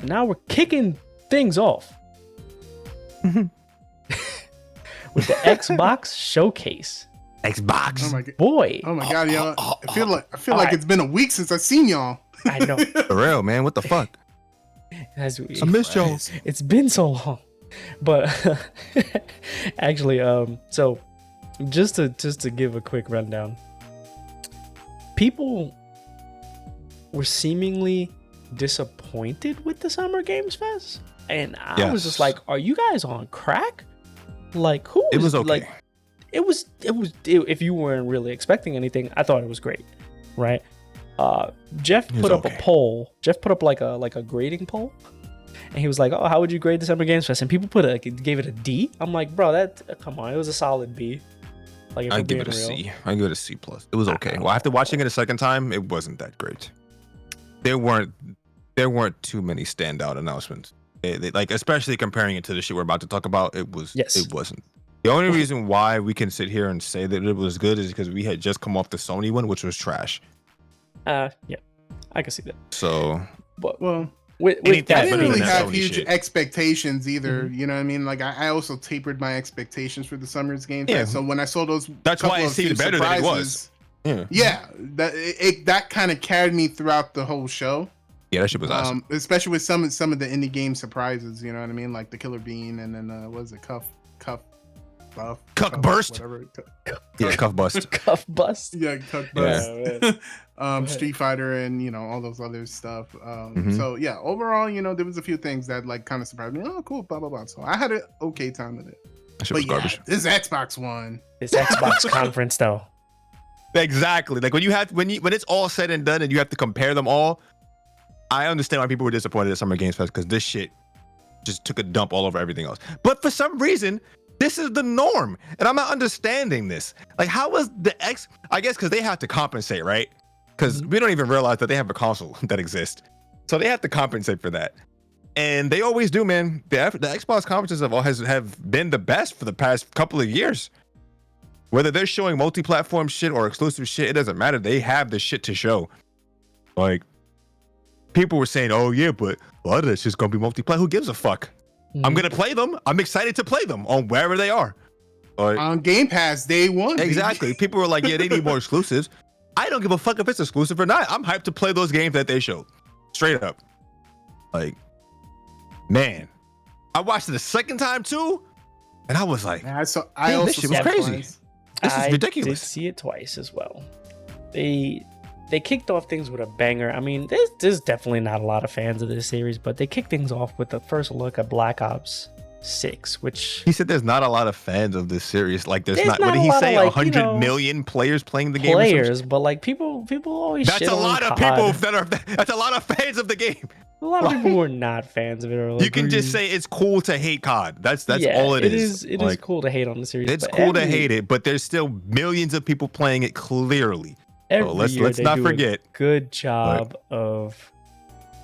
Now we're kicking things off with the Xbox showcase. Xbox. Oh my god. Boy. Oh my god, y'all. I feel like it's been a week since I've seen y'all. I know. For real, man. What the fuck? I missed y'all. It's been so long. But actually, so just to give a quick rundown. People were seemingly disappointed with the Summer Games Fest, and I was just like, "Are you guys on crack? Like, who?" It was okay. Like, it was. If you weren't really expecting anything, I thought it was great, right? Jeff put up a poll. Jeff put up like a grading poll, and he was like, "Oh, how would you grade the Summer Games Fest?" And people gave it a D. I'm like, bro, come on, it was a solid B. Like, I give it a C. I give it a C plus. It was okay. Well, after watching it a second time, it wasn't that great. There weren't too many standout announcements. Like, especially comparing it to the shit we're about to talk about, it wasn't. The only reason why we can sit here and say that it was good is because we had just come off the Sony one, which was trash. Yeah, I can see that. So, but well, with I that, didn't really have Sony huge shit. expectations either. You know what I mean? Like, I also tapered my expectations for the Summer's Game Fest. Yeah. So when I saw those, That's why it seemed better than it was. Yeah, that kind of carried me throughout the whole show. Yeah, that shit was awesome. Especially with some of the indie game surprises. You know what I mean? Like the Killer Bean, and then what was it, Cuff Burst? Whatever. Cuff Bust. Cuff Bust. Yeah, Cuff Bust. Street Fighter, and all those other stuff. So yeah, overall, there was a few things that like kind of surprised me. Oh, cool, blah blah blah. So I had an okay time with it. That shit was garbage. This Xbox one. This Xbox conference though. Exactly. Like when it's all said and done and you have to compare them all, I understand why people were disappointed at Summer Games Fest, because this shit just took a dump all over everything else. But for some reason, this is the norm, and I'm not understanding this. Like, how was I guess because they have to compensate, right? Because we don't even realize that they have a console that exists, so they have to compensate for that, and they always do, man. The Xbox conferences have been the best for the past couple of years. Whether they're showing multi-platform shit or exclusive shit, it doesn't matter. They have the shit to show. Like, people were saying, "Oh yeah, but a lot of this is gonna be multiplayer." Who gives a fuck? I'm gonna play them. I'm excited to play them on wherever they are. Like, on Game Pass day one. Exactly. People were like, "Yeah, they need more exclusives." I don't give a fuck if it's exclusive or not. I'm hyped to play those games that they showed. Straight up. Like, man, I watched it a second time too, and I was like, this shit was crazy. This is ridiculous. I did see it twice as well. They kicked off things with a banger. I mean, there's definitely not a lot of fans of this series, but they kicked things off with the first look at Black Ops 6, which... He said there's not a lot of fans of this series. Like, there's not what did he say? 100 million players playing the game? Players, but like people always That's shit a lot on of COD. that's a lot of fans of the game. A lot of people who are not fans of it are like, you can just say it's cool to hate COD. That's all it is. It is cool to hate on the series. It's cool to hate it, but there's still millions of people playing it clearly. So let's not forget. Good job of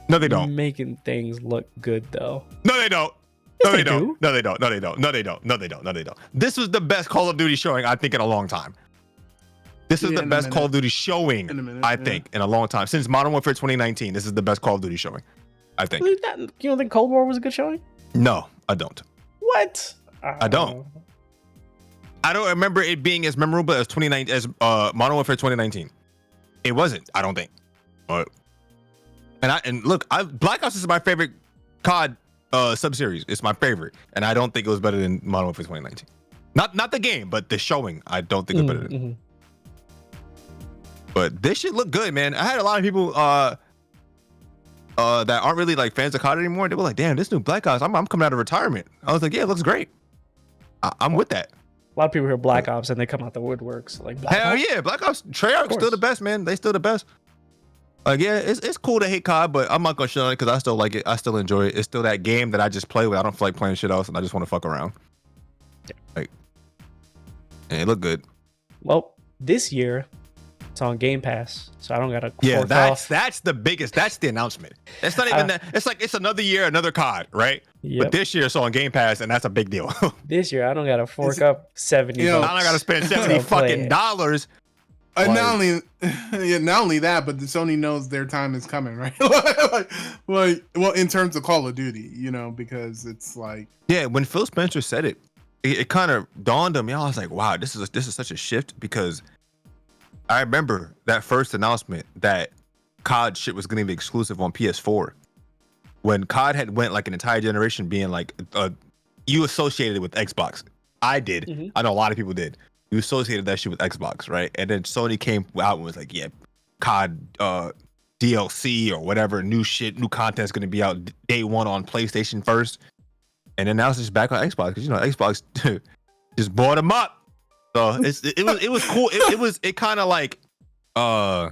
they don't making things look good though. No, they don't. Yes, No, they don't. No, they don't. No, they don't. No, they don't. No, they don't. No, they don't. This was the best Call of Duty showing, I think, in a long time. This is the best Call of Duty showing, I think, in a long time. Since Modern Warfare 2019, this is the best Call of Duty showing, I think. You don't think Cold War was a good showing? No, I don't. What? I don't. I don't remember it being as memorable as Modern Warfare 2019. It wasn't, I don't think. And look, Black Ops is my favorite COD sub-series. It's my favorite, and I don't think it was better than Modern Warfare 2019. Not the game, but the showing. I don't think it's better than. But this shit looked good, man. I had a lot of people that aren't really like fans of COD anymore. They were like, "Damn, this new Black Ops, I'm coming out of retirement." I was like, "Yeah, it looks great. I'm with that." A lot of people hear Black Ops and they come out the woodworks like, hell yeah, Black Ops. Treyarch's still the best, man. They still the best. Like, yeah, it's cool to hate COD, but I'm not gonna shit on it because I still like it. I still enjoy it. It's still that game that I just play with. I don't feel like playing shit else, and I just want to fuck around. Yeah. Like, and it looked good. Well, this year It's on Game Pass, so I don't gotta. Yeah, fork off. that's the biggest. That's the announcement. It's not even that. It's like it's another year, another COD, right? Yep. But this year it's on Game Pass, and that's a big deal. This year I don't gotta fork up $70. You know, I don't gotta spend $70 fucking dollars. Not only that, but Sony knows their time is coming, right? like, well, in terms of Call of Duty, you know, because it's like, yeah, when Phil Spencer said it, it kind of dawned on me. I was like, wow, this is such a shift, because I remember that first announcement that COD shit was going to be exclusive on PS4. When COD had went like an entire generation being like, you associated it with Xbox. I did. Mm-hmm. I know a lot of people did. You associated that shit with Xbox, right? And then Sony came out and was like, yeah, COD DLC or whatever, new shit, new content's going to be out day one on PlayStation first. And then now it's just back on Xbox, because, you know, Xbox just bought them up. So it was cool. It kind of like, I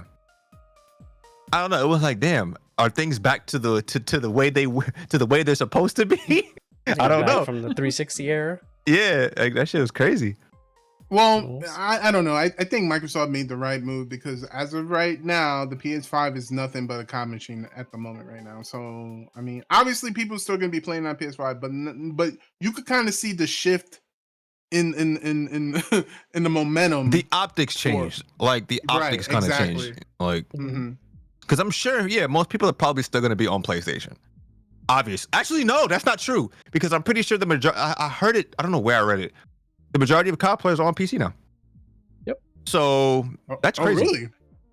don't know. It was like, damn, are things back to the way they're supposed to be? I don't know. From the 360 era. Yeah, like, that shit was crazy. well, I don't know. I think Microsoft made the right move, because as of right now, the PS5 is nothing but a COD machine at the moment right now. So, I mean, obviously people are still going to be playing on PS5, but you could kind of see the shift in in the momentum. The optics changed. Like, the optics kind of changed. Like, because I'm sure, yeah, most people are probably still going to be on PlayStation. Obvious. Actually, no, that's not true, because I'm pretty sure the majority. I heard it. I don't know where I read it. The majority of COD players are on PC now. Yep. So that's crazy. Oh, really?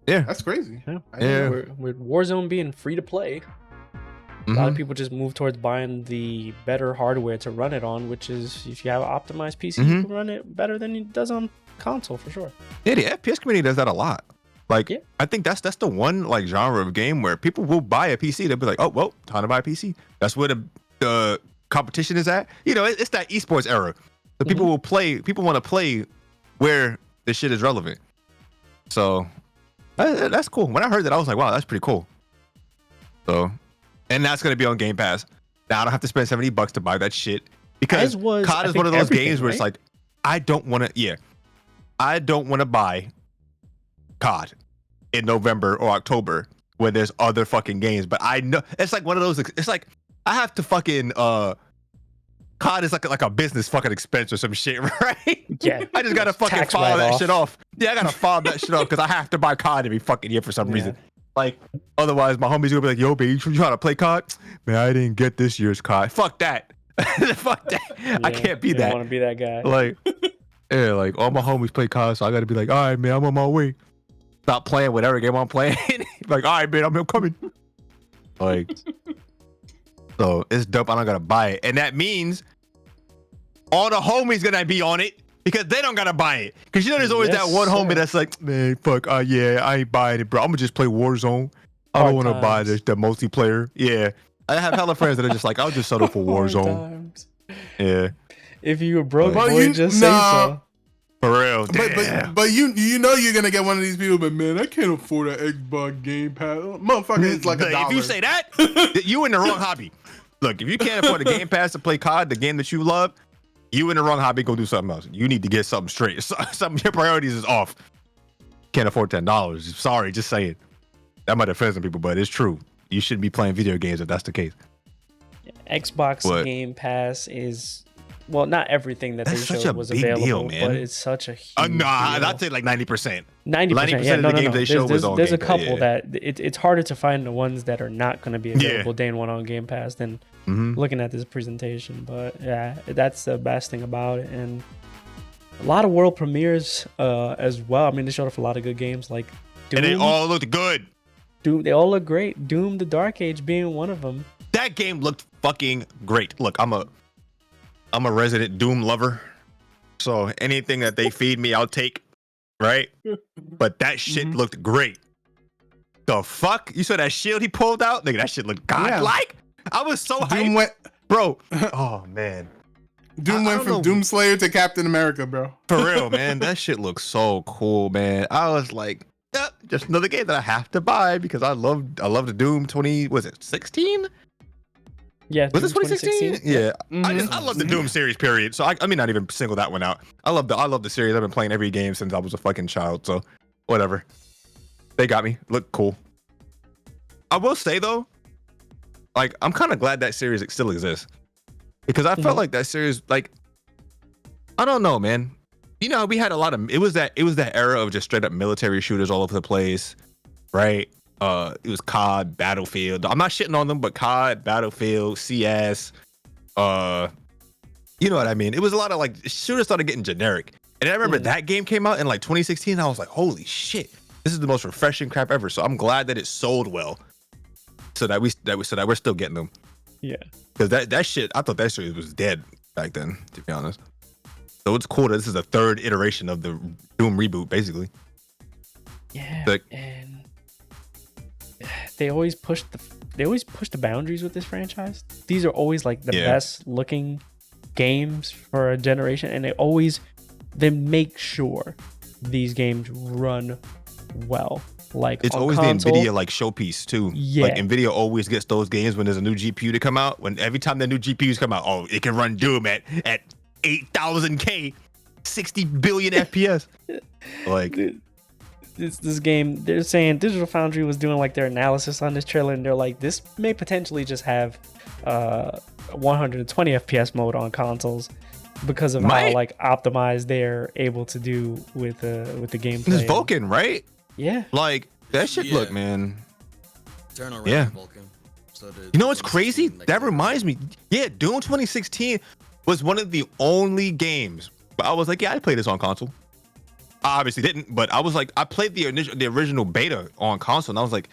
Yeah. That's crazy. Yeah. With Warzone being free to play, a lot of people just move towards buying the better hardware to run it on, which is, if you have an optimized PC, you can run it better than it does on console, for sure. Yeah, the FPS community does that a lot. Like, I think that's the one like genre of game where people will buy a PC. They'll be like, oh, well, time to buy a PC. That's where the competition is at. You know, it's that esports era. So people will play. People want to play where the shit is relevant. So that's cool. When I heard that, I was like, wow, that's pretty cool. So, and that's gonna be on Game Pass. Now I don't have to spend $70 to buy that shit, because COD is one of those games where it's like, I don't want to buy COD in November or October when there's other fucking games. But I know it's like one of those. It's like I have to fucking COD is like a business fucking expense or some shit, right? Yeah. I just gotta fucking file that shit off. Yeah, I gotta file that shit off, because I have to buy COD every fucking year for some reason. Like, otherwise my homies gonna be like, yo, babe, you trying to play COD? Man, I didn't get this year's COD. Fuck that. Fuck that. Yeah, I can't be that. I want to be that guy. Like, yeah, like all my homies play COD, so I gotta be like, all right, man, I'm on my way. Stop playing whatever game I'm playing. Like, all right, man, I'm coming. Like, so it's dope. I don't gotta buy it, and that means all the homies gonna be on it, because they don't gotta buy it. Because, you know, there's always that one homie that's like, man, fuck, yeah, I ain't buying it, bro. I'm gonna just play Warzone. I don't want to buy the multiplayer. Yeah, I have hella friends that are just like, I'll just settle for Warzone. Yeah. If you were broke, boy, just say so. For real, damn. But you know you're gonna get one of these people. But man, I can't afford an Xbox Game Pass, motherfucker. It's like $1. If you say that, you in the wrong hobby. Look, if you can't afford a Game Pass to play COD, the game that you love, you in the wrong hobby. Go do something else. You need to get something straight. Some your priorities is off. Can't afford $10. Sorry, just saying. That might offend some people, but it's true. You shouldn't be playing video games if that's the case. Xbox Game Pass is, well, not everything that they showed was available, but it's such a huge deal. I'd say like 90%. 90% of the games they show was on There's Game a couple Pass, that it's harder to find the ones that are not going to be available day one on Game Pass than looking at this presentation. But yeah, that's the best thing about it. And a lot of world premieres as well. I mean, they showed off a lot of good games like Doom. And they all looked good. Doom, they all look great. Doom, the Dark Age being one of them. That game looked fucking great. Look, I'm a resident Doom lover, so anything that they feed me, I'll take. Right? But that shit looked great. The fuck? You saw that shield he pulled out? Nigga, that shit looked godlike. I was so hyped. Bro. Oh, man. Doom went from Doom Slayer to Captain America, bro. For real, man. That shit looks so cool, man. I was like, yeah, just another game that I have to buy, because I love the Doom 16? Yeah. Was it 2016? Yeah. I love the Doom series, period. So I mean, not even single that one out. I love the series. I've been playing every game since I was a fucking child. So whatever. They got me. Look cool. I will say though, like I'm kind of glad that series still exists because I felt like that series, like I don't know, man. You know, we had a lot of it was that era of just straight up military shooters all over the place, right? It was COD, Battlefield. I'm not shitting on them, but COD, Battlefield, CS, you know what I mean? It was a lot of like shooters started getting generic. And I remember that game came out in like 2016. And I was like, holy shit, this is the most refreshing crap ever. So I'm glad that it sold well, so that we're still getting them. Yeah, because that shit, I thought that series was dead back then, to be honest. So it's cool that this is a third iteration of the Doom reboot, basically. Yeah, like, and they always push the boundaries with this franchise. These are always like the best looking games for a generation, and they make sure these games run well. Like it's always console, the Nvidia like showpiece too. Yeah, like Nvidia always gets those games when there's a new GPU to come out. When every time the new GPUs come out, oh, it can run Doom at 8,000K, 60 billion FPS. Like this game, they're saying Digital Foundry was doing like their analysis on this trailer, and they're like, this may potentially just have 120 FPS mode on consoles because of how like optimized they're able to do with the gameplay. It's Vulkan, right? Yeah. Like that shit. Look, man. Yeah. Vulkan. So you know what's crazy? That reminds me. Yeah, Doom 2016 was one of the only games. But I was like, yeah, I played this on console. I obviously didn't, but I was like, I played the original beta on console, and I was like,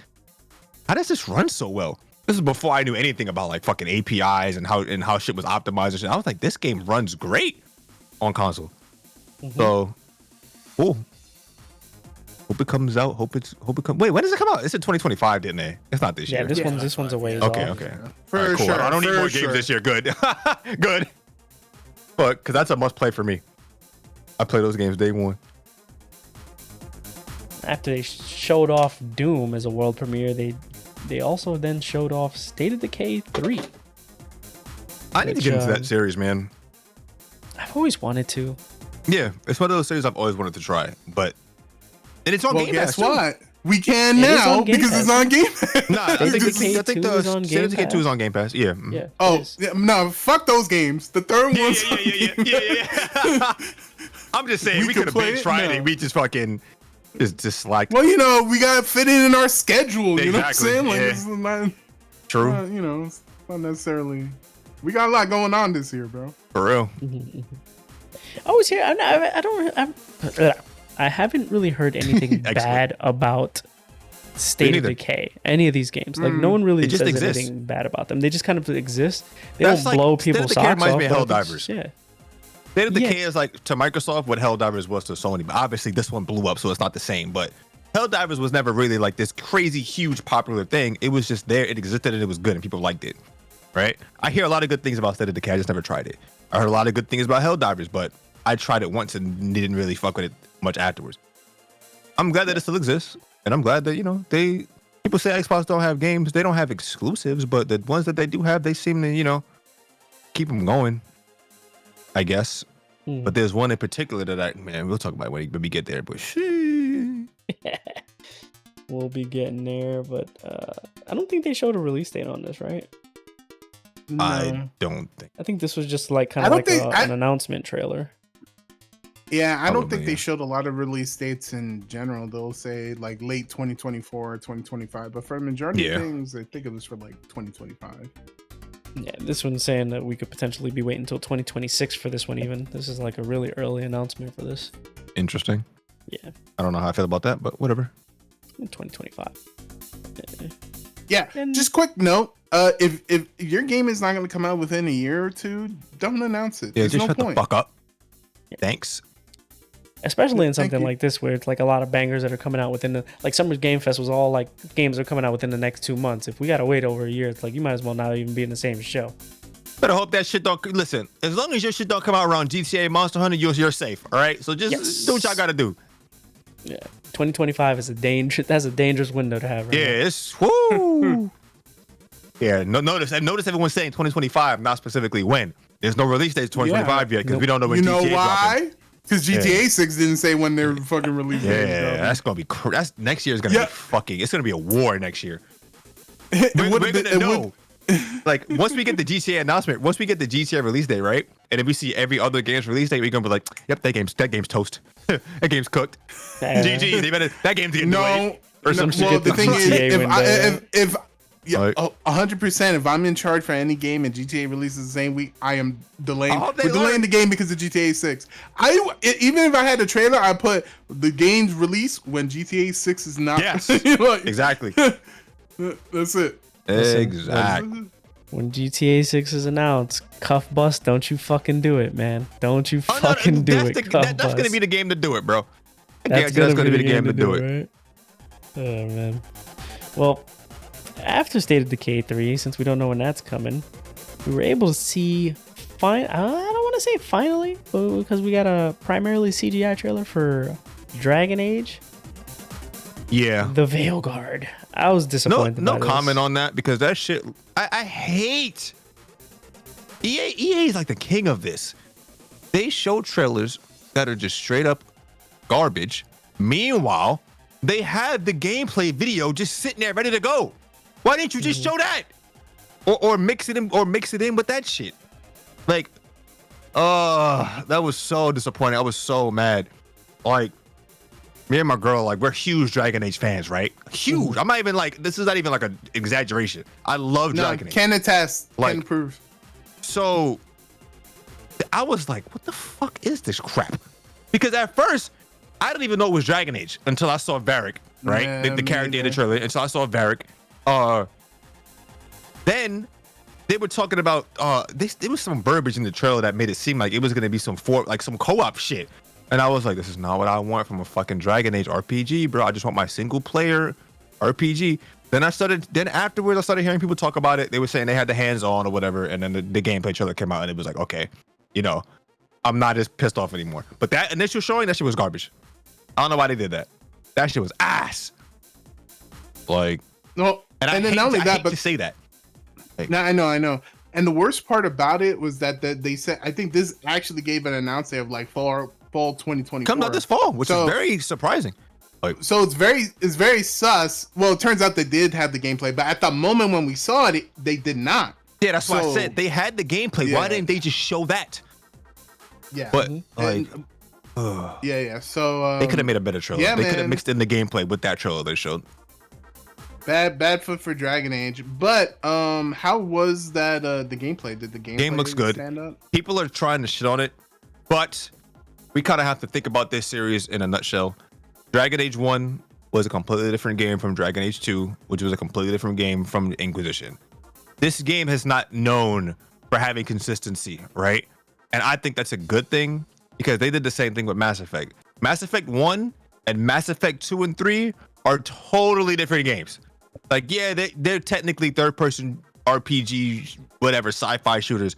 how does this run so well? This is before I knew anything about like fucking APIs and how shit was optimized and shit. I was like, this game runs great on console. So, cool. Hope it comes out. Wait, when does it come out? It's in 2025, didn't it? It's not this year. Yeah, this one's a ways off. Okay. For right, cool. sure. I don't need more games this year. Good. Good. But because that's a must play for me. I play those games day one. After they showed off Doom as a world premiere, they also then showed off State of Decay 3. I need to get into that series, man. I've always wanted to. Yeah, it's one of those series I've always wanted to try, and it's on Game Pass. Guess what? We can now because it's on Game Pass. Nah, I think the State of Decay 2 is on Game Pass. Yeah. Oh, no, fuck those games. The third one's yeah. I'm just saying we could have been trying it. We just fucking just like. Well, you know, we got to fit it in our schedule. You know what I'm saying? Like, it's not, true. You know, it's not necessarily. We got a lot going on this year, bro. For real. I was here. I haven't really heard anything bad about State of Decay, any of these games. Like no one really says anything bad about them. They just kind of exist. They don't blow people's socks off. Reminds me of Helldivers. Yeah. State of Decay is like to Microsoft what Helldivers was to Sony, but obviously this one blew up, so it's not the same. But Helldivers was never really like this crazy, huge, popular thing. It was just there, it existed, and it was good, and people liked it. Right? I hear a lot of good things about State of Decay. I just never tried it. I heard a lot of good things about Helldivers, but I tried it once and didn't really fuck with it much afterwards. I'm glad that it still exists, and I'm glad that people say Xbox don't have games. They don't have exclusives, but the ones that they do have, they seem to keep them going, I guess. But there's one in particular that we'll talk about when we get there. But we'll be getting there. But I don't think they showed a release date on this, right? No. I don't think. I think this was just like kind of like an announcement trailer. Yeah, I don't think they showed a lot of release dates in general. They'll say like late 2024 or 2025. But for the majority of things, I think it was for like 2025. Yeah, this one's saying that we could potentially be waiting until 2026 for this one even. This is like a really early announcement for this. Interesting. Yeah. I don't know how I feel about that, but whatever. In 2025. Yeah, just quick note. If your game is not going to come out within a year or two, don't announce it. Yeah, There's just no shut point. the fuck up. Yeah. Thanks. Especially in something like this where it's like a lot of bangers that are coming out within like Summer Game Fest was all like games are coming out within the next 2 months. If we got to wait over a year, it's like you might as well not even be in the same show. Better hope that shit don't listen. As long as your shit don't come out around GTA Monster Hunter, you're safe. All right, so just do what y'all got to do. Yeah, 2025 is that's a dangerous window to have. Right now. It's woo. Yeah, notice everyone's saying 2025, not specifically when. There's no release date 2025 yet because we don't know when GTA is dropping. Because GTA 6 didn't say when their fucking release date. Yeah, that's gonna be. That's next year is gonna be fucking. It's gonna be a war next year. We're gonna know. Like once we get the GTA announcement, once we get the GTA release date, right? And if we see every other game's release date, we're gonna be like, "Yep, that game's toast. That game's cooked. GG. They better that game's getting delayed or some shit." Well, the thing is, if Yeah, 100%. If I'm in charge for any game and GTA releases the same week, I am delaying. All day We're delaying long. the game because of GTA 6. Even if I had a trailer, I put the game's release when GTA 6 is not. Yes. Like, exactly. that's it. Exactly. When GTA 6 is announced, Cuff Bust, don't you fucking do it, man. Don't you fucking do it. That's gonna be the game to do it, bro. That's gonna be the game to do it. Right? Oh man. Well, after State of Decay 3, since we don't know when that's coming, we were able to see I don't want to say finally, but because we got a primarily CGI trailer for Dragon Age. Yeah. The Veilguard. I was disappointed. No comment on that because that shit. I hate EA. EA is like the king of this. They show trailers that are just straight up garbage. Meanwhile, they have the gameplay video just sitting there ready to go. Why didn't you just show that? Or mix it in with that shit? Like, that was so disappointing. I was so mad. Like, me and my girl, like, we're huge Dragon Age fans, right? Huge. I'm not even like, this is not even like an exaggeration. I love Dragon Age. Can attest. Like, can prove. So I was like, what the fuck is this crap? Because at first, I didn't even know it was Dragon Age until I saw Varric, right? Yeah, the character in the trailer. Until I saw Varric. Then they were talking about there was some verbiage in the trailer that made it seem like it was gonna be some co-op shit. And I was like, this is not what I want from a fucking Dragon Age RPG, bro. I just want my single player RPG. Then afterwards I started hearing people talk about it. They were saying they had the hands on or whatever, and then the gameplay trailer came out and it was like, okay, I'm not as pissed off anymore. But that initial showing, that shit was garbage. I don't know why they did that. That shit was ass. Like, no, and then not only that, but to say that. Like, no, I know. And the worst part about it was that they said, I think this actually gave an announce day of like fall 2024. Comes out this fall, which is very surprising. Like, so it's very sus. Well, it turns out they did have the gameplay, but at the moment when we saw it, they did not. Yeah, that's why I said they had the gameplay. Yeah. Why didn't they just show that? Yeah, but like, yeah. So they could have made a better trailer. Yeah, they could have mixed in the gameplay with that trailer they showed. Bad foot for Dragon Age. But how was that the gameplay? Did the game looks good? Stand up? People are trying to shit on it, but we kind of have to think about this series in a nutshell. Dragon Age 1 was a completely different game from Dragon Age 2, which was a completely different game from Inquisition. This game has not known for having consistency, right? And I think that's a good thing because they did the same thing with Mass Effect. Mass Effect 1 and Mass Effect 2 and 3 are totally different games. Like, yeah, they're technically third-person RPG, whatever, sci-fi shooters.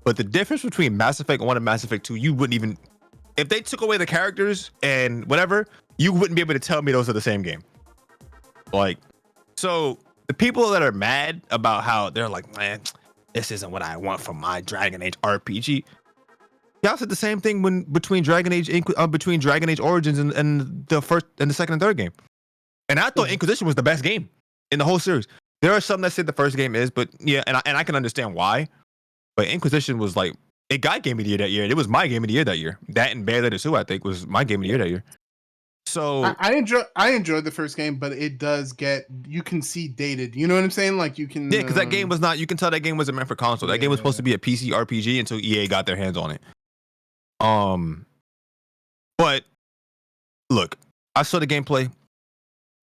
But the difference between Mass Effect 1 and Mass Effect 2, you wouldn't even... If they took away the characters and whatever, you wouldn't be able to tell me those are the same game. Like, so the people that are mad about how they're like, man, this isn't what I want from my Dragon Age RPG. Y'all said the same thing between Dragon Age Origins and the first and the second and third game. And I thought Inquisition was the best game in the whole series. There are some that said the first game is, but yeah, and I can understand why. But Inquisition was like, it got Game of the Year that year. It was my Game of the Year that year. That and Bayonetta 2, I think, was my Game of the Year that year. So I enjoyed the first game, but it does get, you can see dated. You know what I'm saying? Like you can. Yeah, because that game was not. You can tell that game wasn't meant for console. That game was supposed to be a PC RPG until EA got their hands on it. But look, I saw the gameplay.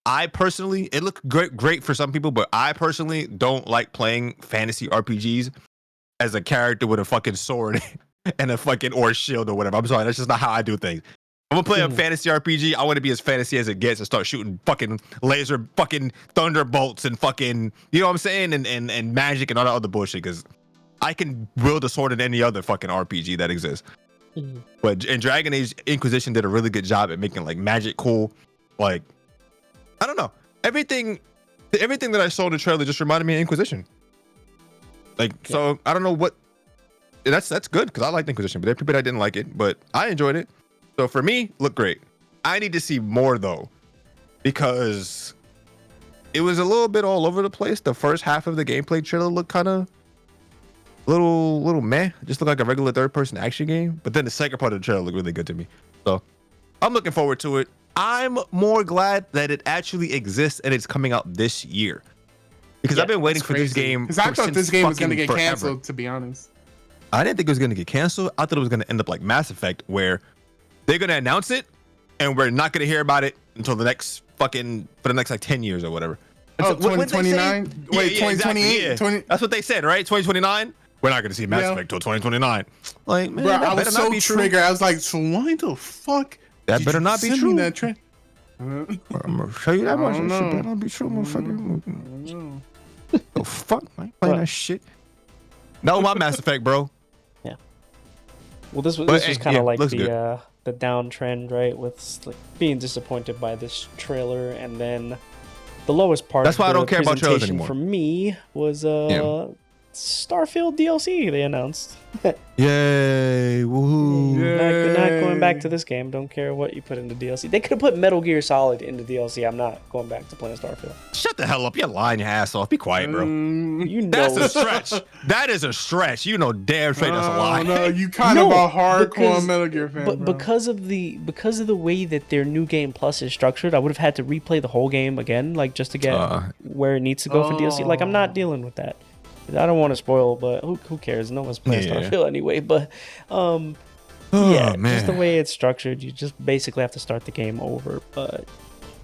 I personally, it looked great for some people, but I personally don't like playing fantasy RPGs as a character with a fucking sword and a fucking or shield or whatever. I'm sorry, that's just not how I do things. I'm gonna play a fantasy RPG. I want to be as fantasy as it gets and start shooting fucking laser, fucking thunderbolts and fucking, you know what I'm saying, and magic and all that other bullshit. Because I can wield a sword in any other fucking RPG that exists. But in Dragon Age, Inquisition did a really good job at making like magic cool. Like, I don't know, everything that I saw in the trailer just reminded me of Inquisition. Like, so I don't know what. That's good because I liked Inquisition, but there are people that didn't like it, but I enjoyed it. So for me, look great. I need to see more though, because it was a little bit all over the place. The first half of the gameplay trailer looked kind of little meh. It just looked like a regular third-person action game. But then the second part of the trailer looked really good to me. So I'm looking forward to it. I'm more glad that it actually exists and it's coming out this year, because I've been waiting for this game. Because I thought this game was going to get canceled, to be honest. I didn't think it was going to get canceled. I thought it was going to end up like Mass Effect, where they're going to announce it and we're not going to hear about it until the next for the next like 10 years or whatever. Oh, 2029? Wait, 2028? Exactly, yeah. That's what they said, right? 2029? We're not going to see Mass Effect till 2029. Like, man, bro, I was so triggered. I was like, so why the fuck? That better not be true. That I'm gonna show you that much. That shit better not be true, motherfucker. Oh fuck, man, playing that shit. That was my Mass Effect, bro. Yeah. Well, this was kind of like the downtrend, right? With like being disappointed by this trailer, and then the lowest part. That's why I don't care about trailers anymore. For me, was Starfield DLC they announced. Yay! Woohoo! Not going back to this game. Don't care what you put into DLC. They could have put Metal Gear Solid into DLC. I'm not going back to playing Starfield. Shut the hell up! You're lying your ass off. Be quiet, bro. You know that's a stretch. That is a stretch. You know damn straight that's a lie. No, you kind of a hardcore Metal Gear fan. But because of the way that their new game plus is structured, I would have had to replay the whole game again, like just to get where it needs to go for DLC. Like I'm not dealing with that. I don't want to spoil, but who cares? No one's playing Starfield anyway. But man. Just the way it's structured, you just basically have to start the game over. But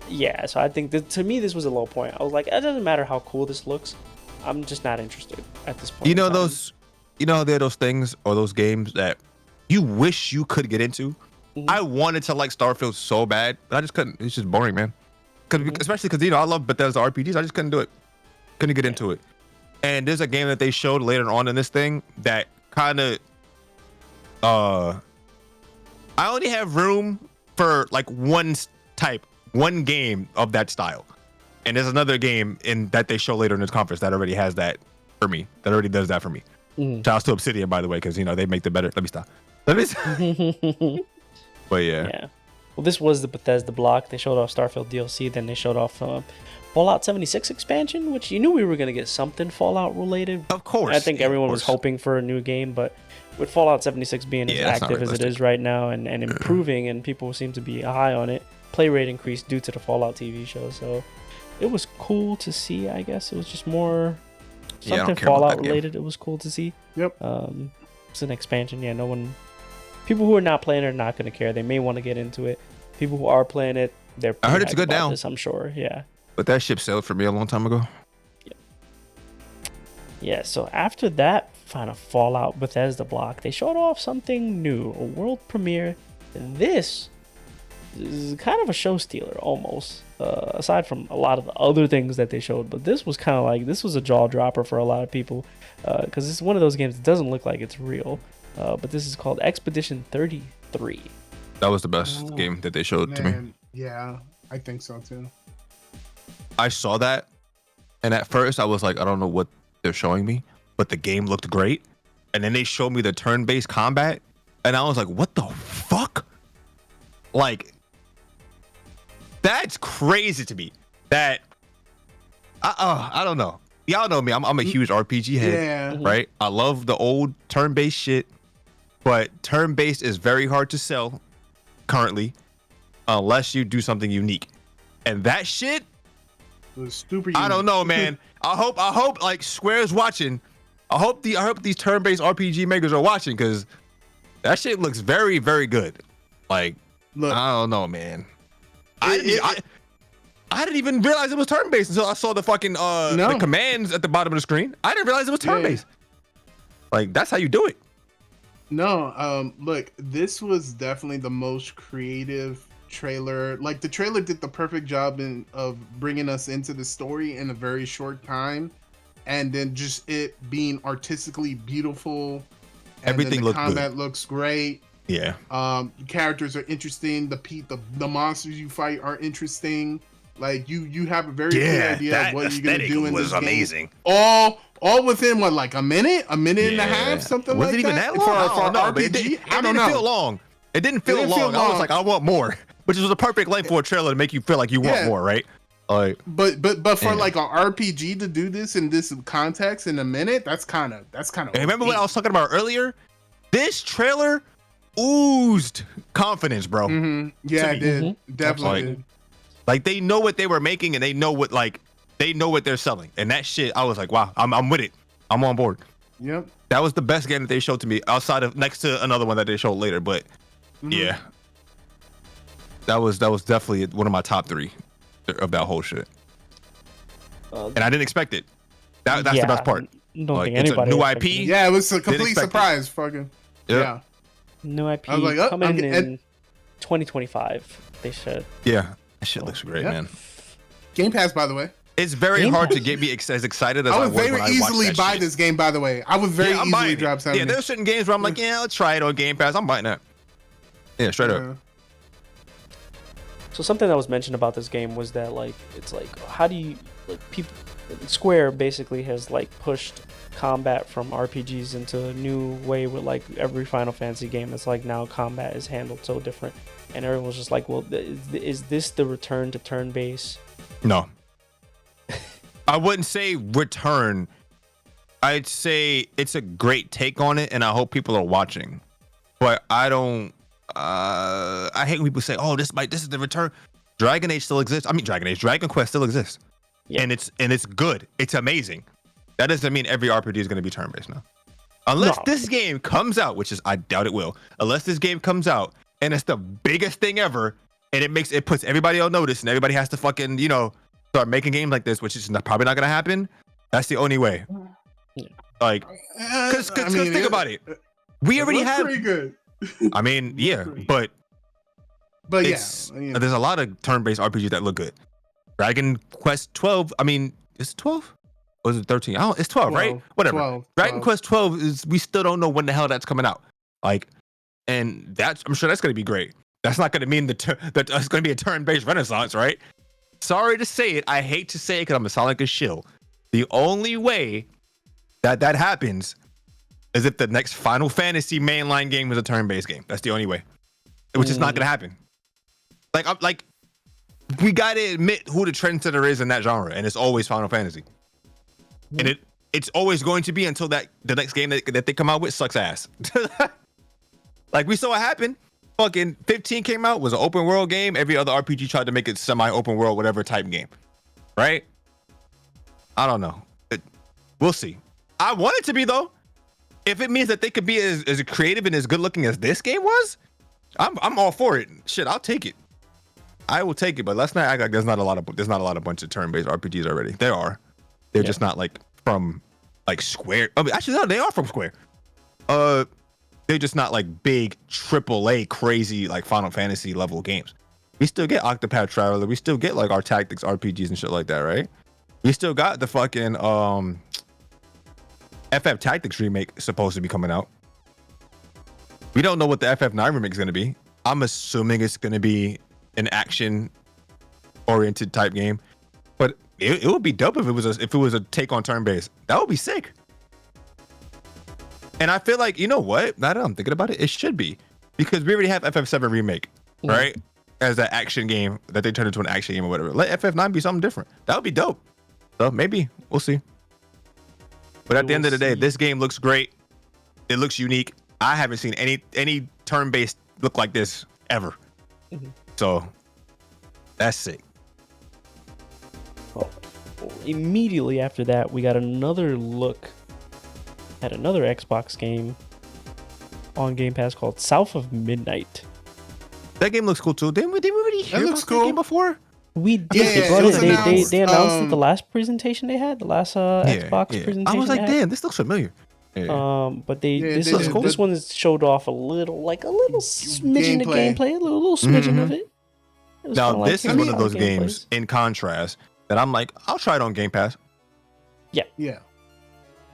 yeah, so I think to me this was a low point. I was like, it doesn't matter how cool this looks, I'm just not interested at this point. You know there are those things or those games that you wish you could get into. Mm-hmm. I wanted to like Starfield so bad, but I just couldn't. It's just boring, man. Especially because I love Bethesda RPGs. I just couldn't do it. Couldn't get into it. And there's a game that they showed later on in this thing that kind of, I only have room for like one game of that style. And there's another game that they show later in this conference that already has that for me. That already does that for me. Shouts to Obsidian, by the way, because they make the better. Let me stop. But yeah. Well, this was the Bethesda block. They showed off Starfield DLC, then they showed off Fallout 76 expansion, which you knew we were going to get something Fallout related. Of course. I think everyone was hoping for a new game, but with Fallout 76 being as active as it is right now and improving, and people seem to be high on it, play rate increased due to the Fallout TV show. So it was cool to see, I guess. It was just more something Fallout related. It was cool to see. Yep. It's an expansion. Yeah, people who are not playing it are not going to care. They may want to get into it. People who are playing it, I heard it's good now. I'm sure. Yeah. But that ship sailed for me a long time ago. Yeah, so after that kind of Fallout Bethesda block, they showed off something new, a world premiere. This is kind of a show stealer almost, aside from a lot of the other things that they showed. But this was kind of like, this was a jaw dropper for a lot of people, because it's one of those games that doesn't look like it's real. But this is called Expedition 33. That was the best game that they showed to me. Yeah, I think so too. I saw that, and at first I was like, I don't know what they're showing me, but the game looked great. And then they showed me the turn-based combat, and I was like, what the fuck? Like, that's crazy to me. That I don't know. Y'all know me. I'm a huge RPG head, right? I love the old turn-based shit, but turn-based is very hard to sell currently, unless you do something unique. And that shit, I don't know, man. I hope like Square's watching. I hope these turn-based RPG makers are watching, because that shit looks very, very good. Like, look, I don't know, man. I didn't even realize it was turn-based until I saw the fucking the commands at the bottom of the screen. I didn't realize it was turn-based. Like, that's how you do it. No, look, this was definitely the most creative trailer. Like, the trailer did the perfect job of bringing us into the story in a very short time, and then just it being artistically beautiful. And everything looked good. Combat looks great. Yeah. Characters are interesting. The monsters you fight are interesting. Like, you have a very clear idea of what you're gonna do in this game. Amazing. All within what, like a minute and a half, something like that. Was it even that long? For I don't know. RPG? It didn't feel long. It didn't feel long. I was like, I want more, which was a perfect length for a trailer to make you feel like you want more, right? Like, but for like an RPG to do this in this context in a minute, that's kind of. Hey, remember what I was talking about earlier? This trailer oozed confidence, bro. Yeah, it did. Definitely did. Like they know what they were making, and they know what they're selling, and that shit. I was like, wow, I'm with it. I'm on board. Yep. That was the best game that they showed to me, outside of next to another one that they showed later. But yeah, that was definitely one of my top 3 of that whole shit. And I didn't expect it. That's the best part. Don't like, think it's anybody a new expected IP. it. Yeah, it was a complete surprise. Fucking yeah. New IP I was like, coming in 2025. They said. Yeah, that shit looks great, man. Game Pass, by the way. It's very hard to get me as excited as I would was very when easily I watched that buy shit. this game. By the way, I would very easily drop something. Yeah, there's certain games where I'm like, yeah, let's try it on Game Pass. I'm buying that. Yeah, straight up. So something that was mentioned about this game was that like it's like how do you like people Square basically has like pushed combat from RPGs into a new way with like every Final Fantasy game. It's like now combat is handled so different, and everyone was just like, well, is this the return to turn-based? No. I wouldn't say return. I'd say it's a great take on it, and I hope people are watching. But I don't. I hate when people say, "Oh, this is the return." Dragon Age still exists. I mean, Dragon Quest still exists, and it's good. It's amazing. That doesn't mean every RPG is going to be turn-based now, unless this game comes out, which is I doubt it will. Unless this game comes out and it's the biggest thing ever, and it puts everybody on notice, and everybody has to fucking start making games like this, which is probably not going to happen. That's the only way. Like, because think about it. We already have. Pretty good. I mean, yeah, but there's a lot of turn-based RPGs that look good. Dragon Quest 12. I mean, is it 12 or is it 13? It's 12, right? Whatever. 12. Dragon Quest 12 is. We still don't know when the hell that's coming out. Like, and I'm sure that's gonna be great. That's not gonna mean that it's gonna be a turn-based renaissance, right? Sorry to say it. I hate to say it because I'm a sound like a shill. The only way that happens is if the next Final Fantasy mainline game is a turn-based game. That's the only way, which is not gonna happen. Like, we gotta admit who the trendsetter is in that genre, and it's always Final Fantasy, and it's always going to be until the next game that they come out with sucks ass. Like we saw what happened. Fucking 15 came out, was an open world game. Every other RPG tried to make it semi-open world, whatever type game, right? I don't know. We'll see. I want it to be though. If it means that they could be as creative and as good looking as this game was, I'm all for it. Shit, I'll take it. I will take it. But let's not act like there's not a lot of bunch of turn-based RPGs already. There are. They're just not like from like Square. I mean, actually, no, they are from Square. They're just not like big AAA crazy like Final Fantasy level games. We still get Octopath Traveler. We still get like our tactics RPGs and shit like that, right? We still got the fucking FF Tactics remake supposed to be coming out. We don't know what the FF9 remake is going to be. I'm assuming it's going to be an action oriented type game, but it would be dope if it was a take on turn based. That would be sick. And I feel like, you know what? Now that I'm thinking about it, it should be, because we already have FF7 remake, right? As an action game that they turned into an action game or whatever. Let FF9 be something different. That would be dope. So maybe we'll see. But at the end of the day, this game looks great. It looks unique. I haven't seen any turn-based look like this ever. So that's sick. Well, immediately after that, we got another look at another Xbox game on Game Pass called South of Midnight. That game looks cool too. Didn't we already hear about that game before? We did. They announced it the last presentation they had, the last Xbox presentation. I was like, damn, this looks familiar. But this one is showed off a little smidgen of gameplay, a little smidgen of it. Now this is one of those games, in contrast, that I'm like, I'll try it on Game Pass. Yeah.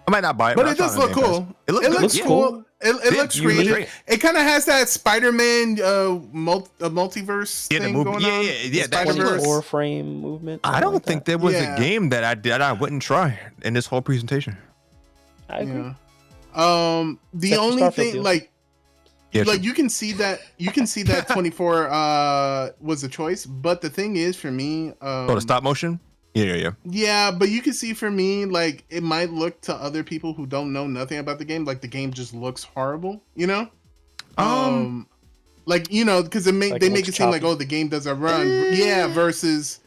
I might not buy it, but it does look cool. It looks cool. It looks creative. It kind of has that Spider-Man multiverse thing going on. Yeah. That 24 frame movement. I don't think there was a game that I wouldn't try in this whole presentation. I agree. The only thing, like, Yeah, like true. you can see that 24 was a choice, but the thing is for me, the stop motion. Yeah, but you can see for me, like it might look to other people who don't know nothing about the game, like the game just looks horrible, you know? Like you know, because they make it seem like, oh, the game doesn't run. Yeah, versus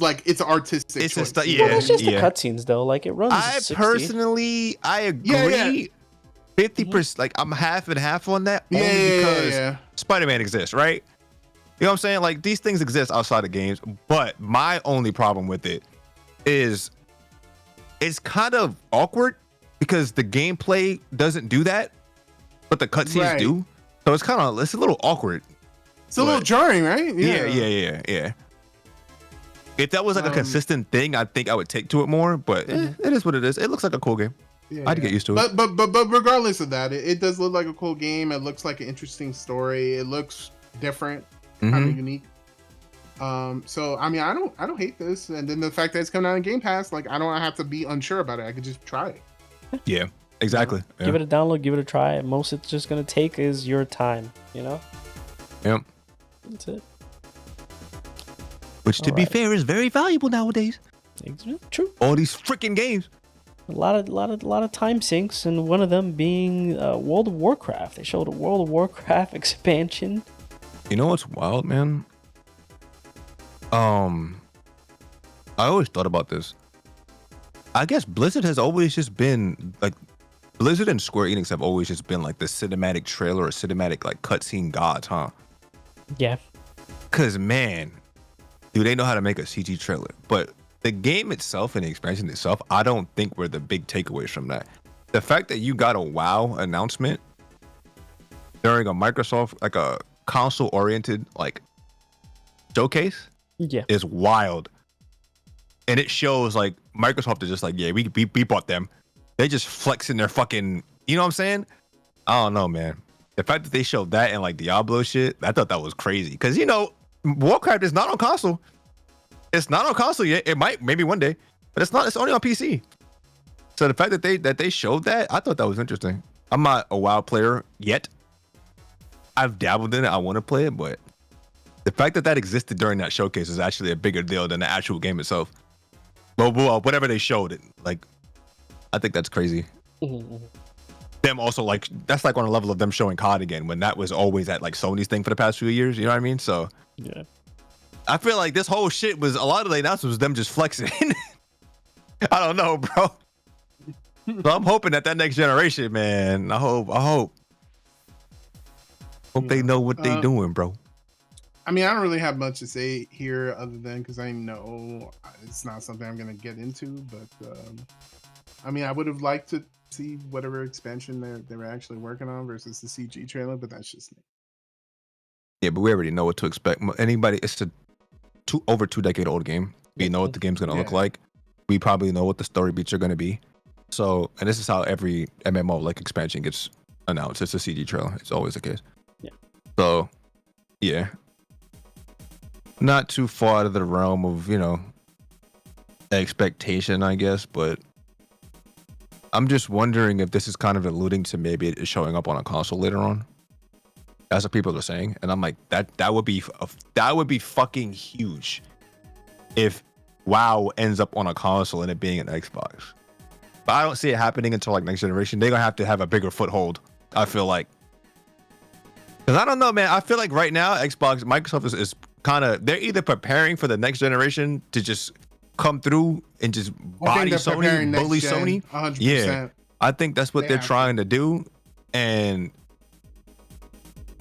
like it's artistic. It's choice, Well, that's just the cutscenes though. Like it runs. I 60. personally, I agree. 50%. Like I'm half and half on that. Only because Spider-Man exists, right? You know what I'm saying? Like these things exist outside of games, but my only problem with it is it's kind of awkward because the gameplay doesn't do that, but the cutscenes do. So it's a little awkward. It's a little jarring, right? Yeah. If that was like a consistent thing, I think I would take to it more. But it is what it is. It looks like a cool game. I'd get used to it. But regardless of that, it does look like a cool game. It looks like an interesting story. It looks different, kind of unique. So I mean, I don't hate this. And then the fact that it's coming out in Game Pass, like I don't have to be unsure about it. I could just try it. Yeah. Exactly. Give it a download, give it a try. Most it's just gonna take is your time, you know? Yep. That's it. Which, to be fair, is very valuable nowadays. True. All these freaking games. A lot of time sinks, and one of them being World of Warcraft. They showed a World of Warcraft expansion. You know what's wild, man? I always thought about this. I guess Blizzard has always just been like. Blizzard and Square Enix have always just been like the cinematic trailer or cinematic like cutscene gods, huh? Yeah. Cause man, do they know how to make a CG trailer? But the game itself and the expansion itself, I don't think were the big takeaways from that. The fact that you got a WoW announcement during a Microsoft like a console oriented like showcase, is wild. And it shows like Microsoft is just like, yeah, we bought them. They just flexing their fucking, you know what I'm saying? I don't know, man. The fact that they showed that and like Diablo shit, I thought that was crazy. Cause you know, Warcraft is not on console. It's not on console yet. It might, maybe one day, but it's not. It's only on PC. So the fact that they showed that, I thought that was interesting. I'm not a WoW player yet. I've dabbled in it. I want to play it, but the fact that existed during that showcase is actually a bigger deal than the actual game itself. Well, whatever they showed it, like. I think that's crazy. Them also like that's like on a level of them showing COD again when that was always at like Sony's thing for the past few years. You know what I mean? So yeah, I feel like this whole shit was a lot of the announcements was them just flexing. I don't know, bro. So I'm hoping that next generation, man. I hope they know what they doing, bro. I mean, I don't really have much to say here other than because I know it's not something I'm gonna get into, but. I mean, I would have liked to see whatever expansion they were actually working on versus the CG trailer, but that's just me. Yeah, but we already know what to expect. Anybody, it's a over 2 decade old game. We know what the game's gonna look like. We probably know what the story beats are gonna be. So, and this is how every MMO like expansion gets announced. It's a CG trailer. It's always the case. Yeah. So, yeah, not too far out of the realm of expectation, I guess, but. I'm just wondering if this is kind of alluding to maybe it is showing up on a console later on. That's what people are saying, and I'm like, that would be fucking huge if WoW ends up on a console and it being an Xbox. But I don't see it happening until like next generation. They're gonna have a bigger foothold. I feel like, because I don't know, man. I feel like right now Microsoft is kind of they're either preparing for the next generation to just come through and just body Sony, bully Sony. 100%. Yeah, I think that's what they're trying to do. And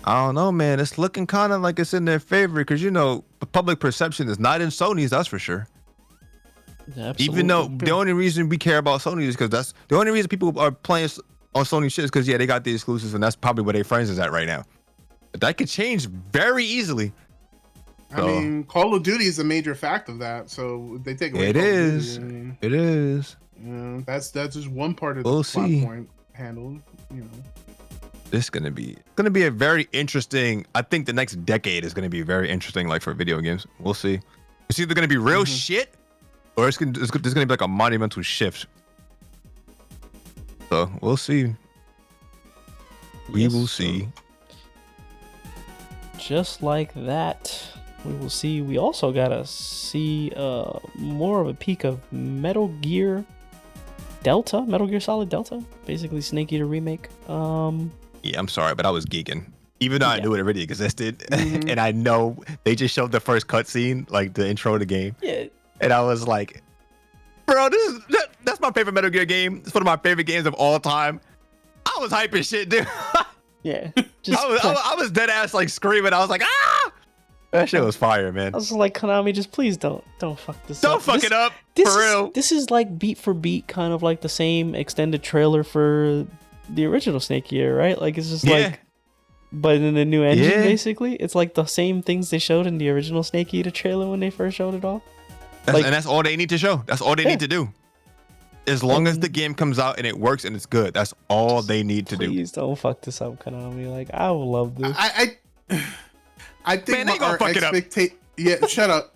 I don't know, man. It's looking kind of like it's in their favor because the public perception is not in Sony's. That's for sure. Absolutely. Even though the only reason we care about Sony is because that's the only reason people are playing on Sony shit is because they got the exclusives and that's probably where their friends is at right now. But that could change very easily. I mean, Call of Duty is a major fact of that. So they take away. It is. It is. That's just one part of the plot point handled. This is gonna be a very interesting. I think the next decade is gonna be very interesting, like for video games. We'll see. It's either gonna be real shit, or there's gonna be like a monumental shift. So we'll see. We will see. just like that, we will see. We also gotta see more of a peek of Metal Gear Solid Delta, basically Snake Eater remake. Yeah, I'm sorry, but I was geeking. Even though I knew it already existed, and I know they just showed the first cutscene, like the intro to the game. Yeah. And I was like, bro, that's my favorite Metal Gear game. It's one of my favorite games of all time. I was hyping shit, dude. Yeah. I was dead ass like screaming. I was like, ah! That shit was fire, man. I was like, Konami, just please don't fuck this up. Don't fuck it up, for real. This is like beat for beat, kind of like the same extended trailer for the original Snake Eater, right? Like it's just like, but in a new engine, basically. It's like the same things they showed in the original Snake Eater trailer when they first showed it off. And that's all they need to show. That's all they need to do. As long as the game comes out and it works and it's good, that's all they need to do. Please don't fuck this up, Konami. Like I will love this. I think Man, they gonna fuck it up. Yeah, shut up.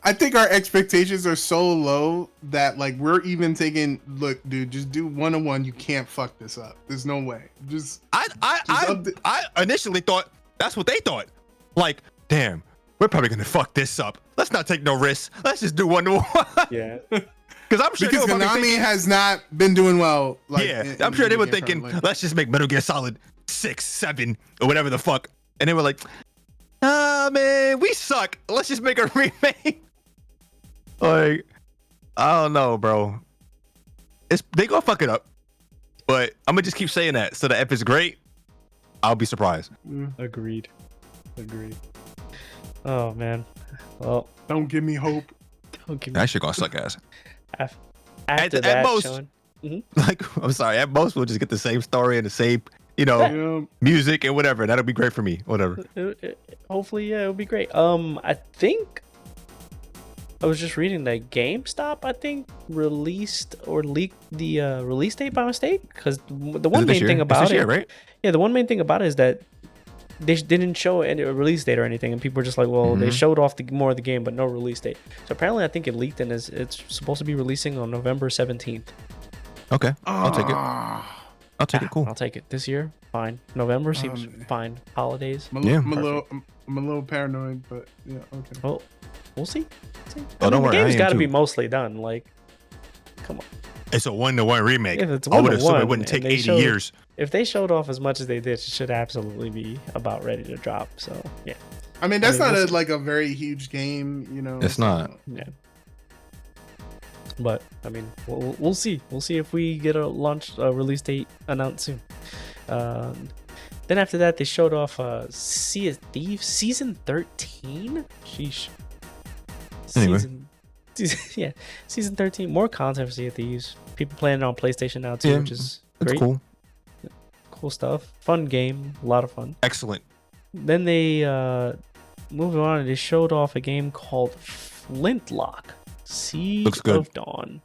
I think our expectations are so low that like we're even thinking, look, dude, just do 1-on-1. You can't fuck this up. There's no way. I initially thought that's what they thought. Like, damn, we're probably gonna fuck this up. Let's not take no risks. Let's just do 1-to-1. Yeah. Because Konami has not been doing well. Like, I'm sure they were thinking, let's just make Metal Gear Solid 6, 7, or whatever the fuck. And they were like, man, we suck. Let's just make a remake. Like, I don't know, bro. They gonna fuck it up. But I'm gonna just keep saying that. So that if it's great, I'll be surprised. Agreed. Oh, man. Well, don't give me hope. That shit gonna suck ass. After at most, like, I'm sorry, at most we'll just get the same story and the same, music and whatever. That'll be great for me. Whatever. Hopefully, yeah, it'll be great. I think I was just reading that GameStop, I think, released or leaked the release date by mistake. Because the one main thing about it, right? Yeah, the one main thing about it is that they didn't show any release date or anything, and people were just like, well, they showed off more of the game, but no release date. So apparently, I think it leaked, and it's supposed to be releasing on November 17th. Okay, I'll take it. I'll take it. Cool. I'll take it. This year, fine. November seems fine. Holidays. I'm a little paranoid, but yeah, okay. Well, we'll see. Don't worry. The game's got to be mostly done. Like, come on. It's a 1-to-1 remake. If it's I would assume it wouldn't take 80 years. If they showed off as much as they did, it should absolutely be about ready to drop. So yeah. I mean, that's not like a very huge game, It's not. Yeah. But I mean, we'll see. We'll see if we get a release date announced soon. Then after that, they showed off Sea of Thieves season 13. Sheesh. Anyway. Season 13. More content for Sea of Thieves. People playing it on PlayStation now too, which is great. Cool. Cool stuff. Fun game. A lot of fun. Excellent. Then they moving on, and they showed off a game called Flintlock. Siege of Dawn.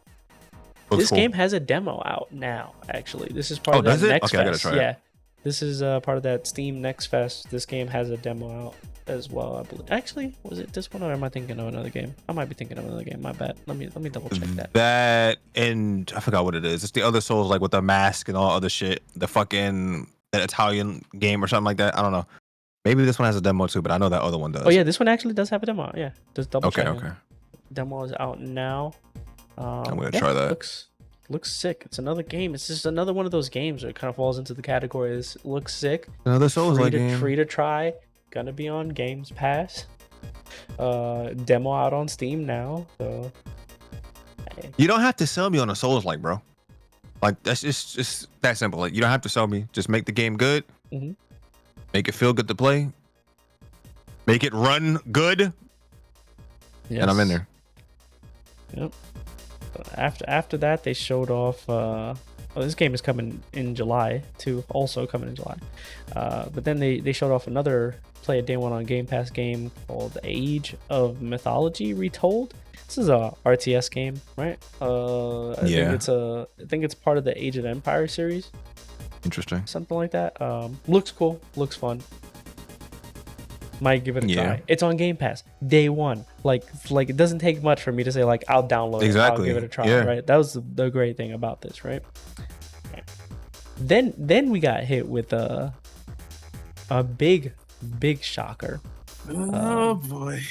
This game has a demo out now, actually. This is part of that Next Fest. I gotta try it. This is part of that Steam Next Fest. This game has a demo out as well, I believe. Actually, was it this one, or am I thinking of another game? I might be thinking of another game. My bad. Let me double check that. That, and I forgot what it is. It's the other Souls, like with the mask and all other shit. The fucking that Italian game or something like that. I don't know. Maybe this one has a demo too, but I know that other one does. Oh yeah, this one actually does have a demo. Yeah, just double check. Okay. Demo is out now. I'm gonna try that. Looks sick. It's another game. It's just another one of those games that kind of falls into the category. This looks sick. Another Souls-like game. Free to try. Gonna be on Games Pass. Demo out on Steam now. So you don't have to sell me on a Souls-like, bro. Like that's just that simple. Like you don't have to sell me. Just make the game good. Make it feel good to play. Make it run good. Yes. And I'm in there. Yep. After that, they showed off. This game is coming in July too. Also coming in July. But then they showed off another play a day one on Game Pass game called Age of Mythology Retold. This is a RTS game, right? I think it's part of the Age of Empire series. Interesting. Something like that. Looks cool. Looks fun. Might give it a try. It's on Game Pass day one. Like it doesn't take much for me to say like I'll download it. I'll give it a try. Right. That was the great thing about this, right? Then we got hit with a big shocker. Oh boy.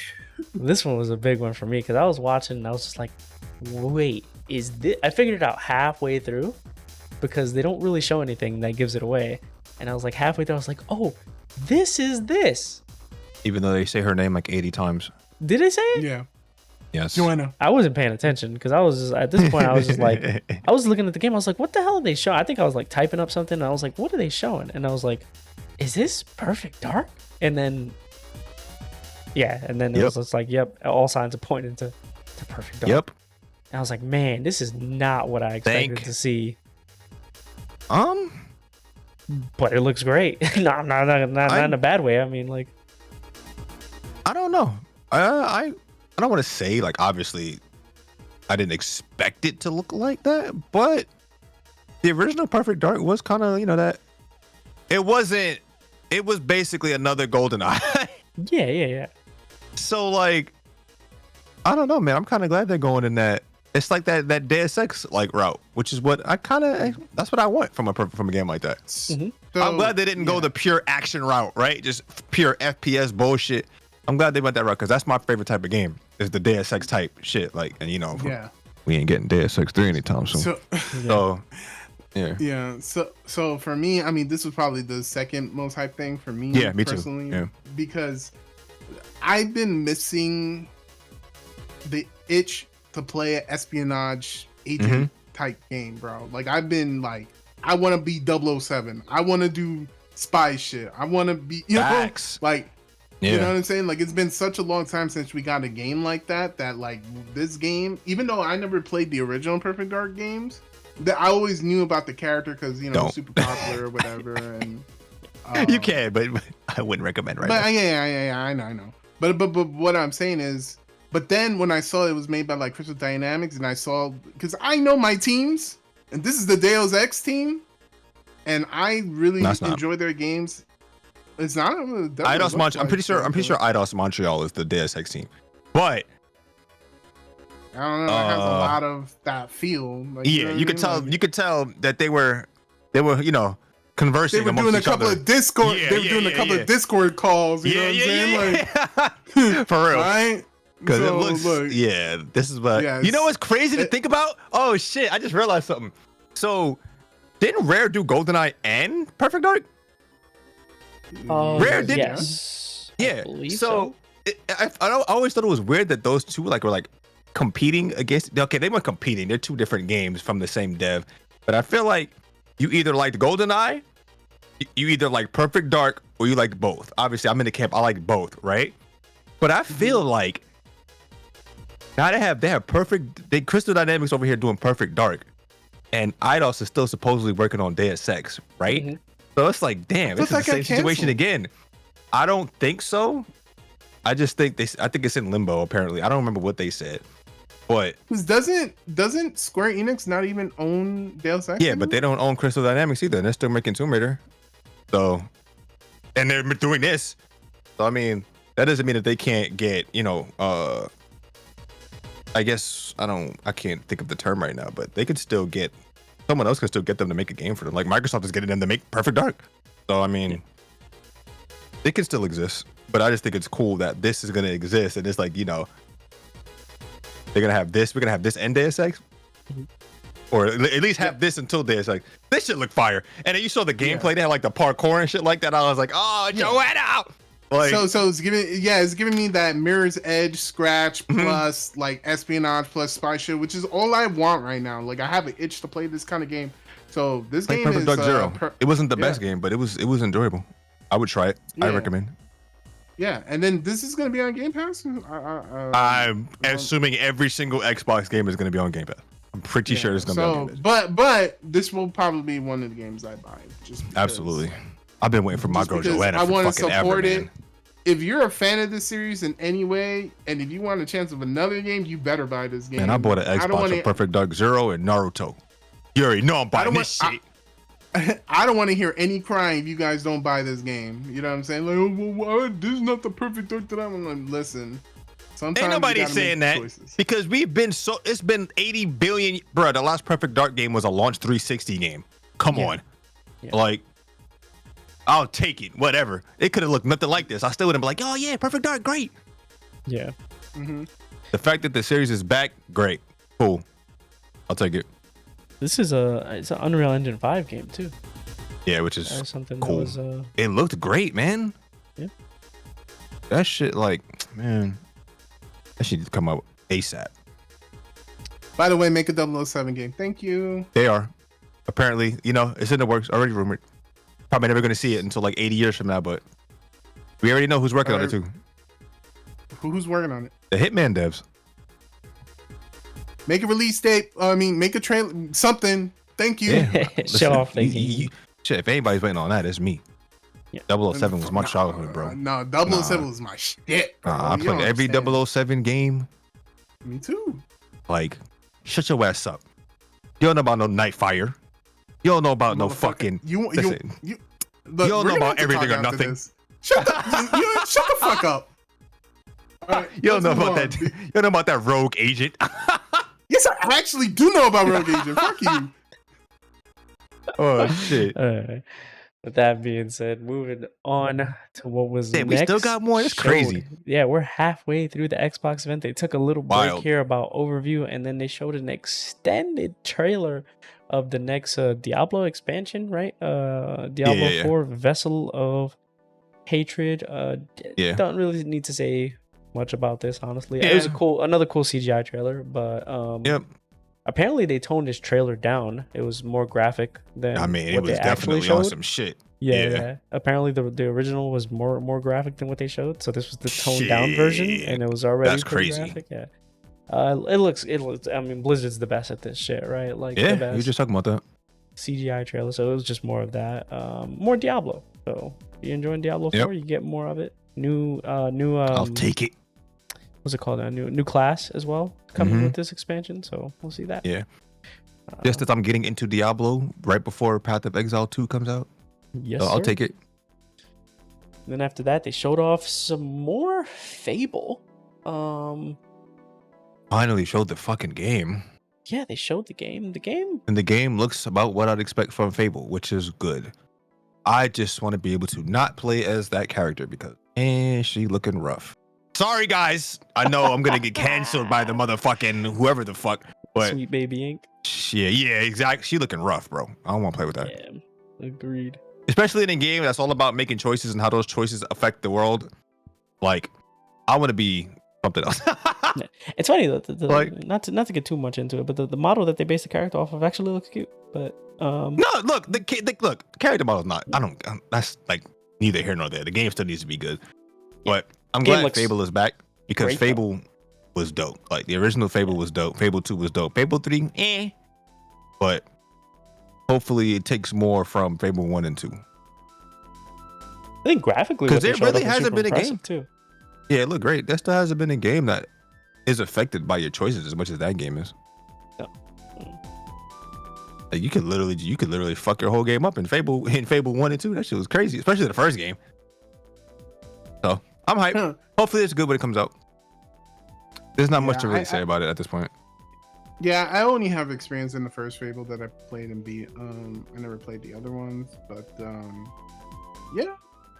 This one was a big one for me because I was watching and I was just like, wait, is this? I figured it out halfway through because they don't really show anything that gives it away. And I was like, halfway through, I was like, oh, this is this. Even though they say her name like 80 times. Did they say it? Yeah. Yes. Joanna. I wasn't paying attention because I was just, at this point, I was just like, I was looking at the game. I was like, what the hell are they showing? I think I was like typing up something. And I was like, what are they showing? And I was like, is this Perfect Dark? And then, yeah. And then it was just like, yep, all signs are pointing to Perfect Dark. Yep. And I was like, man, this is not what I expected to see. But it looks great. not in a bad way. I mean, like, I don't know. I don't want to say, like, obviously I didn't expect it to look like that, but the original Perfect Dark was kind of, that it was basically another GoldenEye. yeah. So, like, I don't know, man. I'm kind of glad they're going in that. It's like that Deus Ex like route, which is what that's what I want from a game like that. Mm-hmm. So, I'm glad they didn't go the pure action route, right? Just pure FPS bullshit. I'm glad they went that route because that's my favorite type of game is the Deus Ex type shit. Like, and we ain't getting Deus Ex 3 anytime soon. So yeah. So for me, I mean, this was probably the second most hype thing for me. Yeah, me personally, too. Yeah. Because I've been missing the itch to play an espionage agent type game, bro. Like, I've been like, I want to be 007. I want to do spy shit. I want to be, like. Yeah. You know what I'm saying? Like, it's been such a long time since we got a game like that like this game, even though I never played the original Perfect Dark games, that I always knew about the character because super popular or whatever. And you can, but I wouldn't recommend right now. Yeah, I know. But what I'm saying is, but then when I saw it was made by like Crystal Dynamics, and I saw, because I know my teams, and this is the Deus Ex team, and I really enjoy their games. It's not Eidos Montreal. I'm pretty sure Eidos Montreal is the Deus Ex team, but I don't know. It has a lot of that feel. Like, you could tell. You could tell that they were conversing. They were doing a couple of Discord. They were doing a couple of Discord calls. You know what I'm saying? Like, for real, right? Because it looks. This is what. You know what's crazy to think about? Oh shit! I just realized something. So, didn't Rare do GoldenEye and Perfect Dark? Rare did. Yes. Yeah. So I always thought it was weird that those two were like competing against. Okay, they weren't competing. They're two different games from the same dev. But I feel like you either liked GoldenEye, you either like Perfect Dark, or you liked both. Obviously, I'm in the camp. I like both, right? But I feel like now they have perfect. Crystal Dynamics over here doing Perfect Dark, and Eidos is still supposedly working on Deus Ex, right? Mm-hmm. So it's like, damn, it's the same situation again. I don't think so. I just think I think it's in limbo. Apparently, I don't remember what they said, but doesn't Square Enix not even own Deus Ex? Yeah, but they don't own Crystal Dynamics either. And they're still making Tomb Raider. So, and they're doing this. So I mean, that doesn't mean that they can't get I guess I can't think of the term right now, but they could still get. Someone else can still get them to make a game for them. Like Microsoft is getting them to make Perfect Dark. So I mean, it can still exist. But I just think it's cool that this is gonna exist, and it's like they're gonna have this. We're gonna have this and Deus Ex, or at least have this until Deus Ex. This should look fire. And then you saw the gameplay. They had like the parkour and shit like that. I was like, oh, Joanna. Like, so it's giving me that Mirror's Edge scratch plus like espionage plus spy shit, which is all I want right now. Like, I have an itch to play this kind of game. So this game Perfect Dark Zero. It wasn't the best game, but it was enjoyable. I would try it. I recommend. Yeah, and then this is gonna be on Game Pass. I'm assuming every single Xbox game is gonna be on Game Pass. I'm pretty sure it's gonna be on Game Pass. But this will probably be one of the games I buy. Just because. Absolutely. I've been waiting for my girl Joanna. I want to support it. If you're a fan of this series in any way, and if you want a chance of another game, you better buy this game. Man, I bought an Xbox for Perfect Dark Zero and Naruto. You already know I'm buying this shit. I don't want to hear any crying if you guys don't buy this game. You know what I'm saying? Like, this is not the Perfect Dark that I'm like, listen. Sometimes ain't nobody saying that because it's been 80 billion. Bro, the last Perfect Dark game was a launch 360 game. Come on. Yeah. Like, I'll take it. Whatever. It could have looked nothing like this. I still wouldn't be like, oh yeah, Perfect Dark, great. Yeah. Mm-hmm. The fact that the series is back, great, cool. I'll take it. This is it's an Unreal Engine 5 game too. Yeah, which is something cool. that was it looked great, man. Yeah. That shit, like, man, that should come out ASAP. By the way, make a 007 game. Thank you. They are. Apparently, it's in the works, already rumored. Probably never going to see it until like 80 years from now, but we already know who's working on it too. Who's working on it? The Hitman devs. Make a release date. Make a trailer. Something. Thank you. Yeah. Show off. Shit, if anybody's waiting on that, it's me. Yeah. 007 was my childhood, bro. No, 007 was my shit. Bro. I played every 007 game. Me too. Like, shut your ass up. You don't know about no Nightfire. You don't know about no fucking. You look, don't know about everything or nothing. Shut the fuck up. Right, you don't know about that. You don't know about that rogue agent. Yes, I actually do know about Rogue Agent. Fuck you. Oh shit. All right. With that being said, moving on to what was Damn, next. we still got more. That's crazy. Yeah, we're halfway through the Xbox event. They took a little break Wild. here about overview, and then they showed an extended trailer of the next Diablo expansion, right? Diablo 4, Vessel of Hatred. Don't really need to say much about this, honestly. It was another cool CGI trailer, but apparently they toned this trailer down. It was more graphic than it was definitely on some shit. Yeah. Apparently the original was more graphic than what they showed, so this was the toned down version, and it was already That's crazy. graphic. Yeah. It looks. I mean, Blizzard's the best at this shit, right? Like, yeah, the best we were just talking about that CGI trailer. So it was just more of that. More Diablo. So if you're enjoying Diablo 4, you get more of it. New. I'll take it. What's it called? A new class as well coming with this expansion. So we'll see that. Yeah. Just as I'm getting into Diablo right before Path of Exile 2 comes out. Yes, so I'll take it. And then after that, they showed off some more Fable. Finally showed the fucking game. Yeah, they showed the game. And the game looks about what I'd expect from Fable, which is good. I just want to be able to not play as that character because she looking rough. Sorry guys, I know I'm gonna get canceled by the motherfucking whoever the fuck. But Sweet Baby Ink. Yeah, exactly. She looking rough, bro. I don't want to play with that. Yeah, agreed. Especially in a game that's all about making choices and how those choices affect the world. Like, I want to be something else. It's funny though, not to get too much into it, but the model that they based the character off of actually looks cute. But no, look, the character model's not. That's like neither here nor there. The game still needs to be good. But I'm glad Fable is back because Fable was dope. Like the original Fable was dope. Fable 2 was dope. Fable 3, but hopefully it takes more from Fable 1 and 2. I think graphically, because there really hasn't been a game too. Yeah, it looked great. There still hasn't been a game that is affected by your choices as much as that game is. No. Like you could literally fuck your whole game up in Fable 1 and 2. That shit was crazy, especially the first game. So I'm hyped. Hopefully it's good when it comes out. There's not much to really say about it at this point. Yeah, I only have experience in the first Fable that I played and beat. I never played the other ones, but yeah,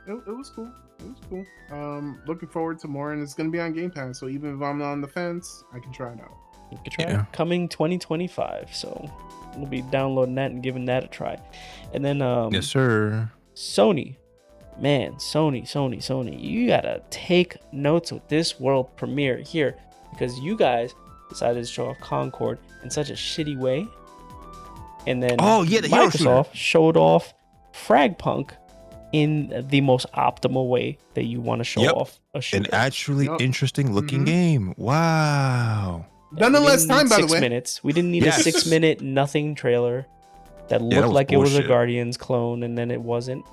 it was cool. It was cool. Looking forward to more, and it's gonna be on Game Pass. So even if I'm not on the fence, I can try it out. You can try it. Coming 2025. So we'll be downloading that and giving that a try. And then yes, sir. Sony. Man, Sony, you gotta take notes with this world premiere here because you guys decided to show off Concord in such a shitty way. And then Microsoft showed off Fragpunk in the most optimal way that you want to show off a shooter. An actually interesting looking game. Wow. Done in less time, by the way. 6 minutes. We didn't need a 6 minute nothing trailer that looked like bullshit. It was a Guardians clone and then it wasn't.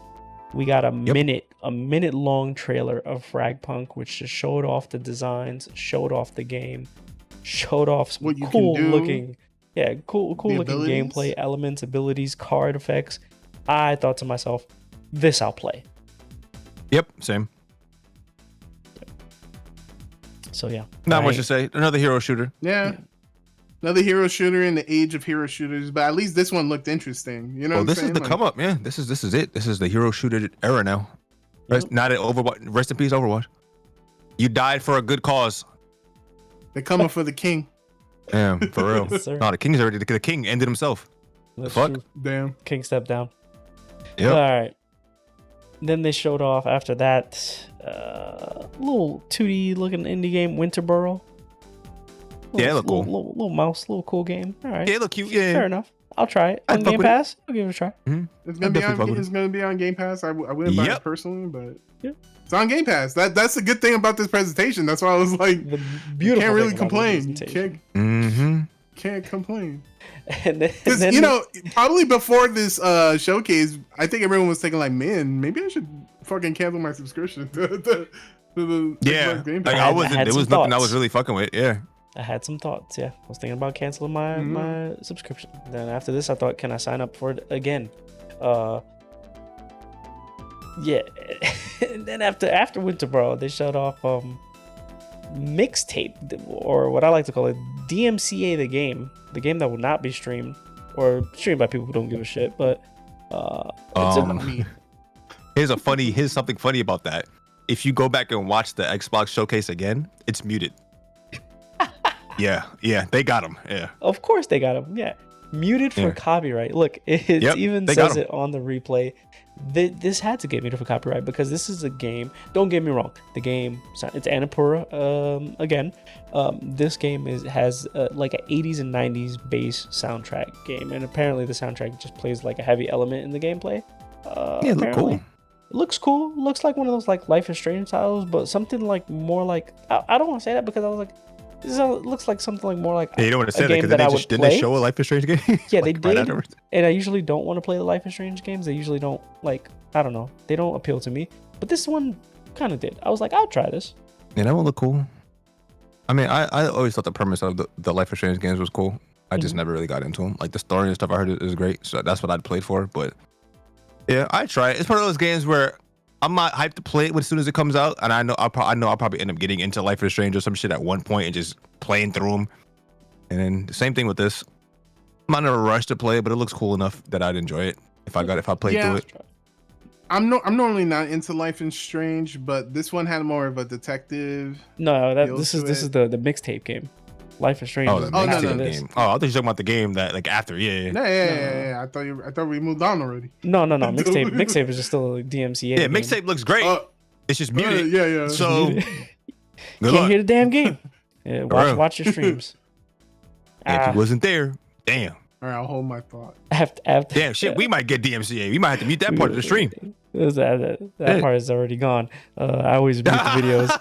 We got a minute long trailer of Fragpunk, which just showed off the designs, showed off the game, showed off some cool looking gameplay elements, abilities, card effects. I thought to myself, this I'll play. Yep, same. So yeah. Not much to say. Another hero shooter. Yeah. Another hero shooter in the age of hero shooters, but at least this one looked interesting. You know, this is the come up, yeah. This is it. This is the hero shooter era now. Yep. Not at Overwatch. Rest in peace, Overwatch. You died for a good cause. They're coming for the king. Damn, for real. Yes, No, the king's already. The king ended himself. That's Fuck. true. Damn. King stepped down. Yep. All right. Then they showed off after that little 2D looking indie game, Winterboro. Yeah, it looked cool. Little mouse, little cool game. All right. Yeah, it looked cute. Yeah. Fair enough. I'll try it. On Game Pass, I'll give it a try. It's gonna be on Game Pass. I wouldn't buy it personally, but it's on Game Pass. That's the good thing about this presentation. That's why I was like, The beautiful can't really thing about complain. this presentation. Can't complain. And then Because you know, probably before this showcase, I think everyone was thinking like, man, maybe I should fucking cancel my subscription to the Xbox Game Pass. Like I wasn't. There was nothing I was really fucking with. Yeah. I had some thoughts. Yeah, I was thinking about canceling my subscription. Then after this, I thought, can I sign up for it again? Yeah. And then after Winterboro, they showed off mixtape, or what I like to call it, DMCA, the game that will not be streamed or streamed by people who don't give a shit. But here's something funny about that. If you go back and watch the Xbox showcase again, it's muted. Yeah, they got him. Yeah, of course they got him. Yeah, muted for copyright. Look, it even says it on the replay. This had to get muted for copyright because this is a game. Don't get me wrong. The game, it's Annapurna again. This game has like an 80s and 90s bass soundtrack game, and apparently the soundtrack just plays like a heavy element in the gameplay. Yeah, it looked cool. It looks cool. Looks like one of those like Life is Strange titles, but something like more like I don't want to say that because I was like, this looks like something like more like you don't want to say that because didn't they show a Life is Strange game? Yeah, like they did. And I usually don't want to play the Life is Strange games. They usually don't like. I don't know. They don't appeal to me. But this one kind of did. I was like, I'll try this. Yeah, that one looked cool. I mean, I always thought the premise of the Life is Strange games was cool. I just never really got into them. Like the story and stuff I heard is great, so that's what I'd played for. But yeah, I try it. It's one of those games where I'm not hyped to play it as soon as it comes out, and I know I'll probably end up getting into Life is Strange or some shit at one point and just playing through them. And then the same thing with this. I'm not in a rush to play it, but it looks cool enough that I'd enjoy it if I played through it. I'm normally not into Life is Strange, but this one had more of a detective. No, this is the mixtape game. Life is Strange. Oh, the mixtape game. Oh, I thought you were talking about the game that like after. Yeah. I thought we moved on already. No. Mixtape is just still a DMCA. Yeah, mixtape looks great. It's just muted. Yeah. So can't hear the damn game. Yeah, watch your streams. If it wasn't there, damn. All right, I'll hold my thought. After damn shit, we might get DMCA. We might have to mute that part of the stream. That part is already gone. I always mute the videos.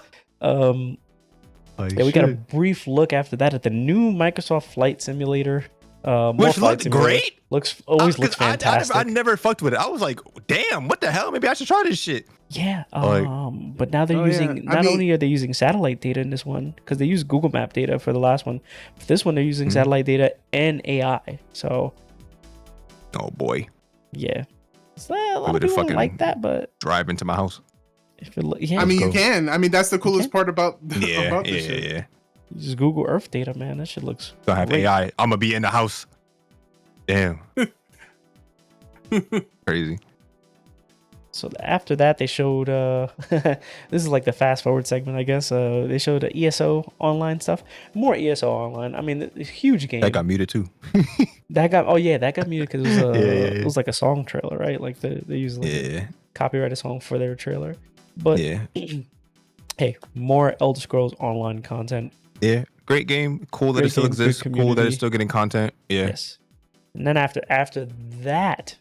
We got a brief look after that at the new Microsoft Flight Simulator. Which looked great. Looks fantastic. I never fucked with it. I was like, damn, what the hell? Maybe I should try this shit. Yeah. But now they're using not only are they using satellite data in this one, because they use Google Map data for the last one. For this one, they're using satellite data and AI. So. Oh boy. Yeah. So, a lot of people don't like that, but drive into my house. I mean, you can. I mean, that's the coolest part about this shit. Yeah. You just Google Earth data, man. That shit looks. Gonna have AI. I'm gonna be in the house. Damn. Crazy. So after that, they showed. This is like the fast forward segment, I guess. They showed ESO online stuff. More ESO online. I mean, it's a huge game. That got muted too. that got muted because it was like a song trailer, right? Like they used copyrighted song for their trailer. But hey, more Elder Scrolls Online content. Yeah, great game. Cool that it still exists. Cool that it's still getting content. Yeah. Yes. And then after that,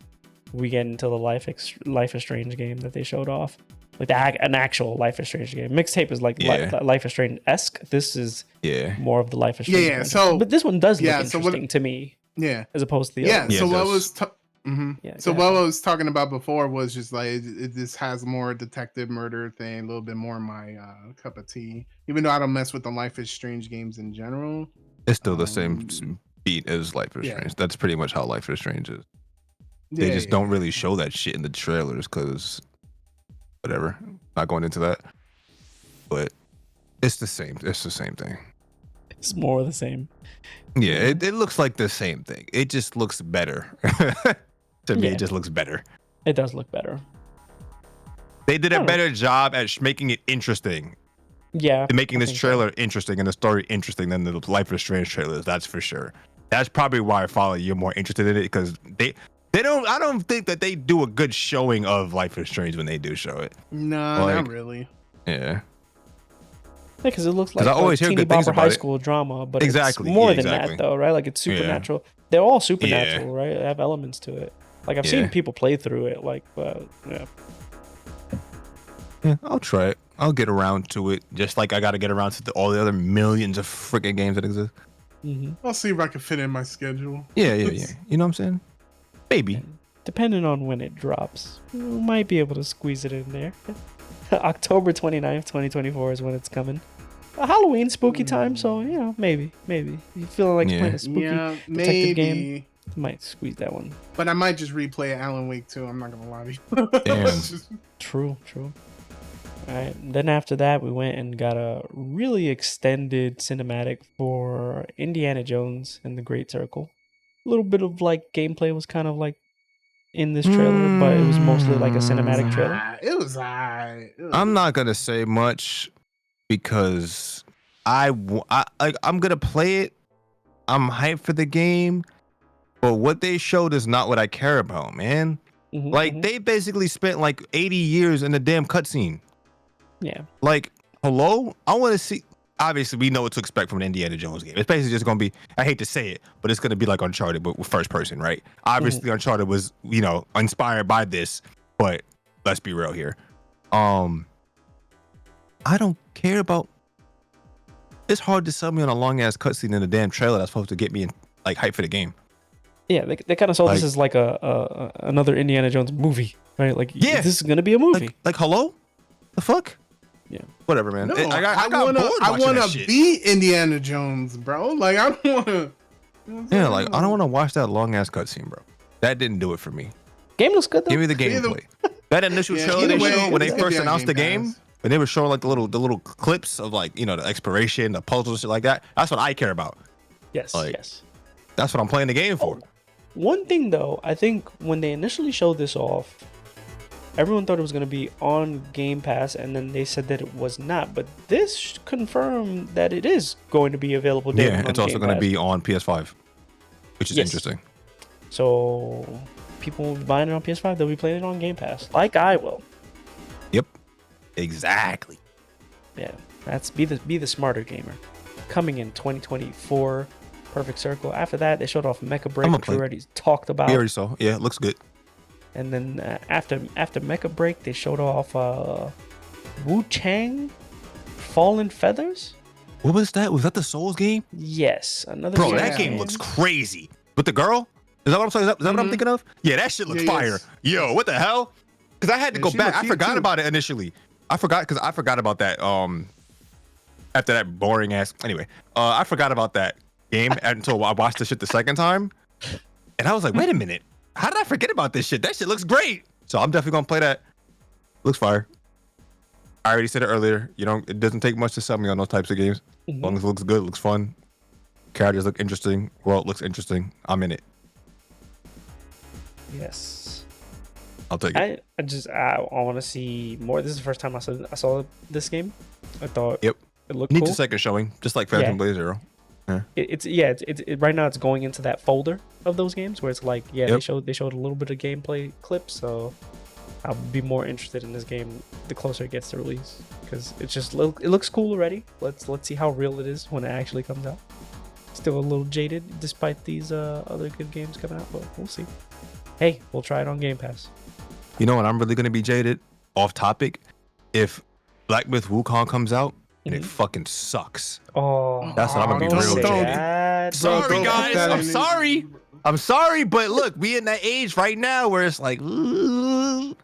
we get into the Life is Strange game that they showed off, like an actual Life is Strange game. Mixtape is like Life is Strange-esque. This is more of the Life is Strange. Yeah. So, but this one does look interesting to me. Yeah. As opposed to the other. So what was. So what I was talking about before was just like this has more detective murder thing, a little bit more my cup of tea. Even though I don't mess with the Life is Strange games in general, it's still the same beat as Life is Strange. That's pretty much how Life is Strange is. They just don't really show that shit in the trailers because whatever. Not going into that, but it's the same. It's the same thing. It's more of the same. Yeah, it looks like the same thing. It just looks better. To me, it just looks better. It does look better. They did a better job at making it interesting. Yeah. Making this trailer interesting and the story interesting than the Life is Strange trailers. That's for sure. That's probably why you're more interested in it, because I don't think that they do a good showing of Life is Strange when they do show it. No, not really. Yeah. Because it looks like I always hear teeny good things bopper about high it. school drama, but Exactly, it's more yeah, than exactly. that, though, right? Like, it's supernatural. They're all supernatural, Yeah. right? They have elements to it. Like, I've seen people play through it, like, yeah. Yeah, I'll try it. I'll get around to it, just like I got to get around to all the other millions of freaking games that exist. I'll see if I can fit in my schedule. Yeah. You know what I'm saying? Maybe. Depending on when it drops, we might be able to squeeze it in there. October 29th, 2024 is when it's coming. A Halloween spooky time, so, you know, maybe. You feeling like playing a spooky detective game? Might squeeze that one. But I might just replay Alan Wake 2. I'm not going to lie to you. Damn. True. All right. Then after that, we went and got a really extended cinematic for Indiana Jones and the Great Circle. A little bit of like gameplay was kind of like in this trailer, but it was mostly like a cinematic trailer. It was alright. I'm not gonna say much because I'm gonna play it. I'm hyped for the game, but what they showed is not what I care about, man. They basically spent like 80 years in the damn cutscene. Yeah. Like, hello? I want to see. Obviously, we know what to expect from an Indiana Jones game. It's basically just going to be, I hate to say it, but it's going to be like Uncharted, but with first person, right? Obviously, Uncharted was, inspired by this, but let's be real here. I don't care about. It's hard to sell me on a long ass cutscene in a damn trailer that's supposed to get me in, like, hype for the game. Yeah, they kind of sold this as like another Indiana Jones movie, right? Like, this is going to be a movie. Like hello? The fuck? Yeah. Whatever, man. No, I want to be Indiana Jones, bro. Like, I don't want to. Yeah, like, I don't want to watch that long ass cutscene, bro. That didn't do it for me. Game looks good, though. Give me the gameplay. That initial trailer they showed when they first announced the game, when they were showing like the little clips of like, the exploration, the puzzles, shit like that. That's what I care about. Yes, like, yes. That's what I'm playing the game for. One thing though, I think when they initially showed this off, everyone thought it was going to be on Game Pass, and then they said that it was not. But this confirmed that it is going to be available. Yeah, it's also going to be on PS5, which is interesting. So people will be buying it on PS5. They'll be playing it on Game Pass, like I will. Yep, exactly. Yeah, that's be the smarter gamer. Coming in 2024, Perfect Circle. After that, they showed off Mecha Break, which we already talked about. We already saw. Yeah, it looks good. And then after Mecha Break, they showed off Wu Chang Fallen Feathers. What was that? Was that the Souls game? Yes, another. Bro, that game looks crazy. With the girl? Is that what I'm saying? Is that what I'm thinking of? Yeah, that shit looks fire. Yo, what the hell? Because I had to go back. I forgot about it initially. I forgot about that. After that boring ass. Anyway, I forgot about that game until I watched the shit the second time, and I was like, wait a minute. How did I forget about this shit? That shit looks great. So I'm definitely gonna play that. Looks fire. I already said it earlier. It doesn't take much to sell me on those types of games. As long as it looks good, it looks fun. Characters look interesting. World looks interesting. I'm in it. Yes. I'll take it. I want to see more. This is the first time I saw this game. I thought it looked Needs cool. a second showing, just like Phantom Blade Zero. Yeah. It's right now it's going into that folder of those games where it's like they showed a little bit of gameplay clips, so I'll be more interested in this game the closer it gets to release, because it looks cool already. Let's see how real it is when it actually comes out. Still a little jaded despite these other good games coming out, but we'll see. Hey, we'll try it on Game Pass. You know what? I'm really gonna be jaded. Off topic. If Black Myth Wukong comes out. And it fucking sucks. Oh, that's what I'm gonna be real jaded. Sorry, guys. I'm sorry, but look, we in that age right now where it's like, ooh.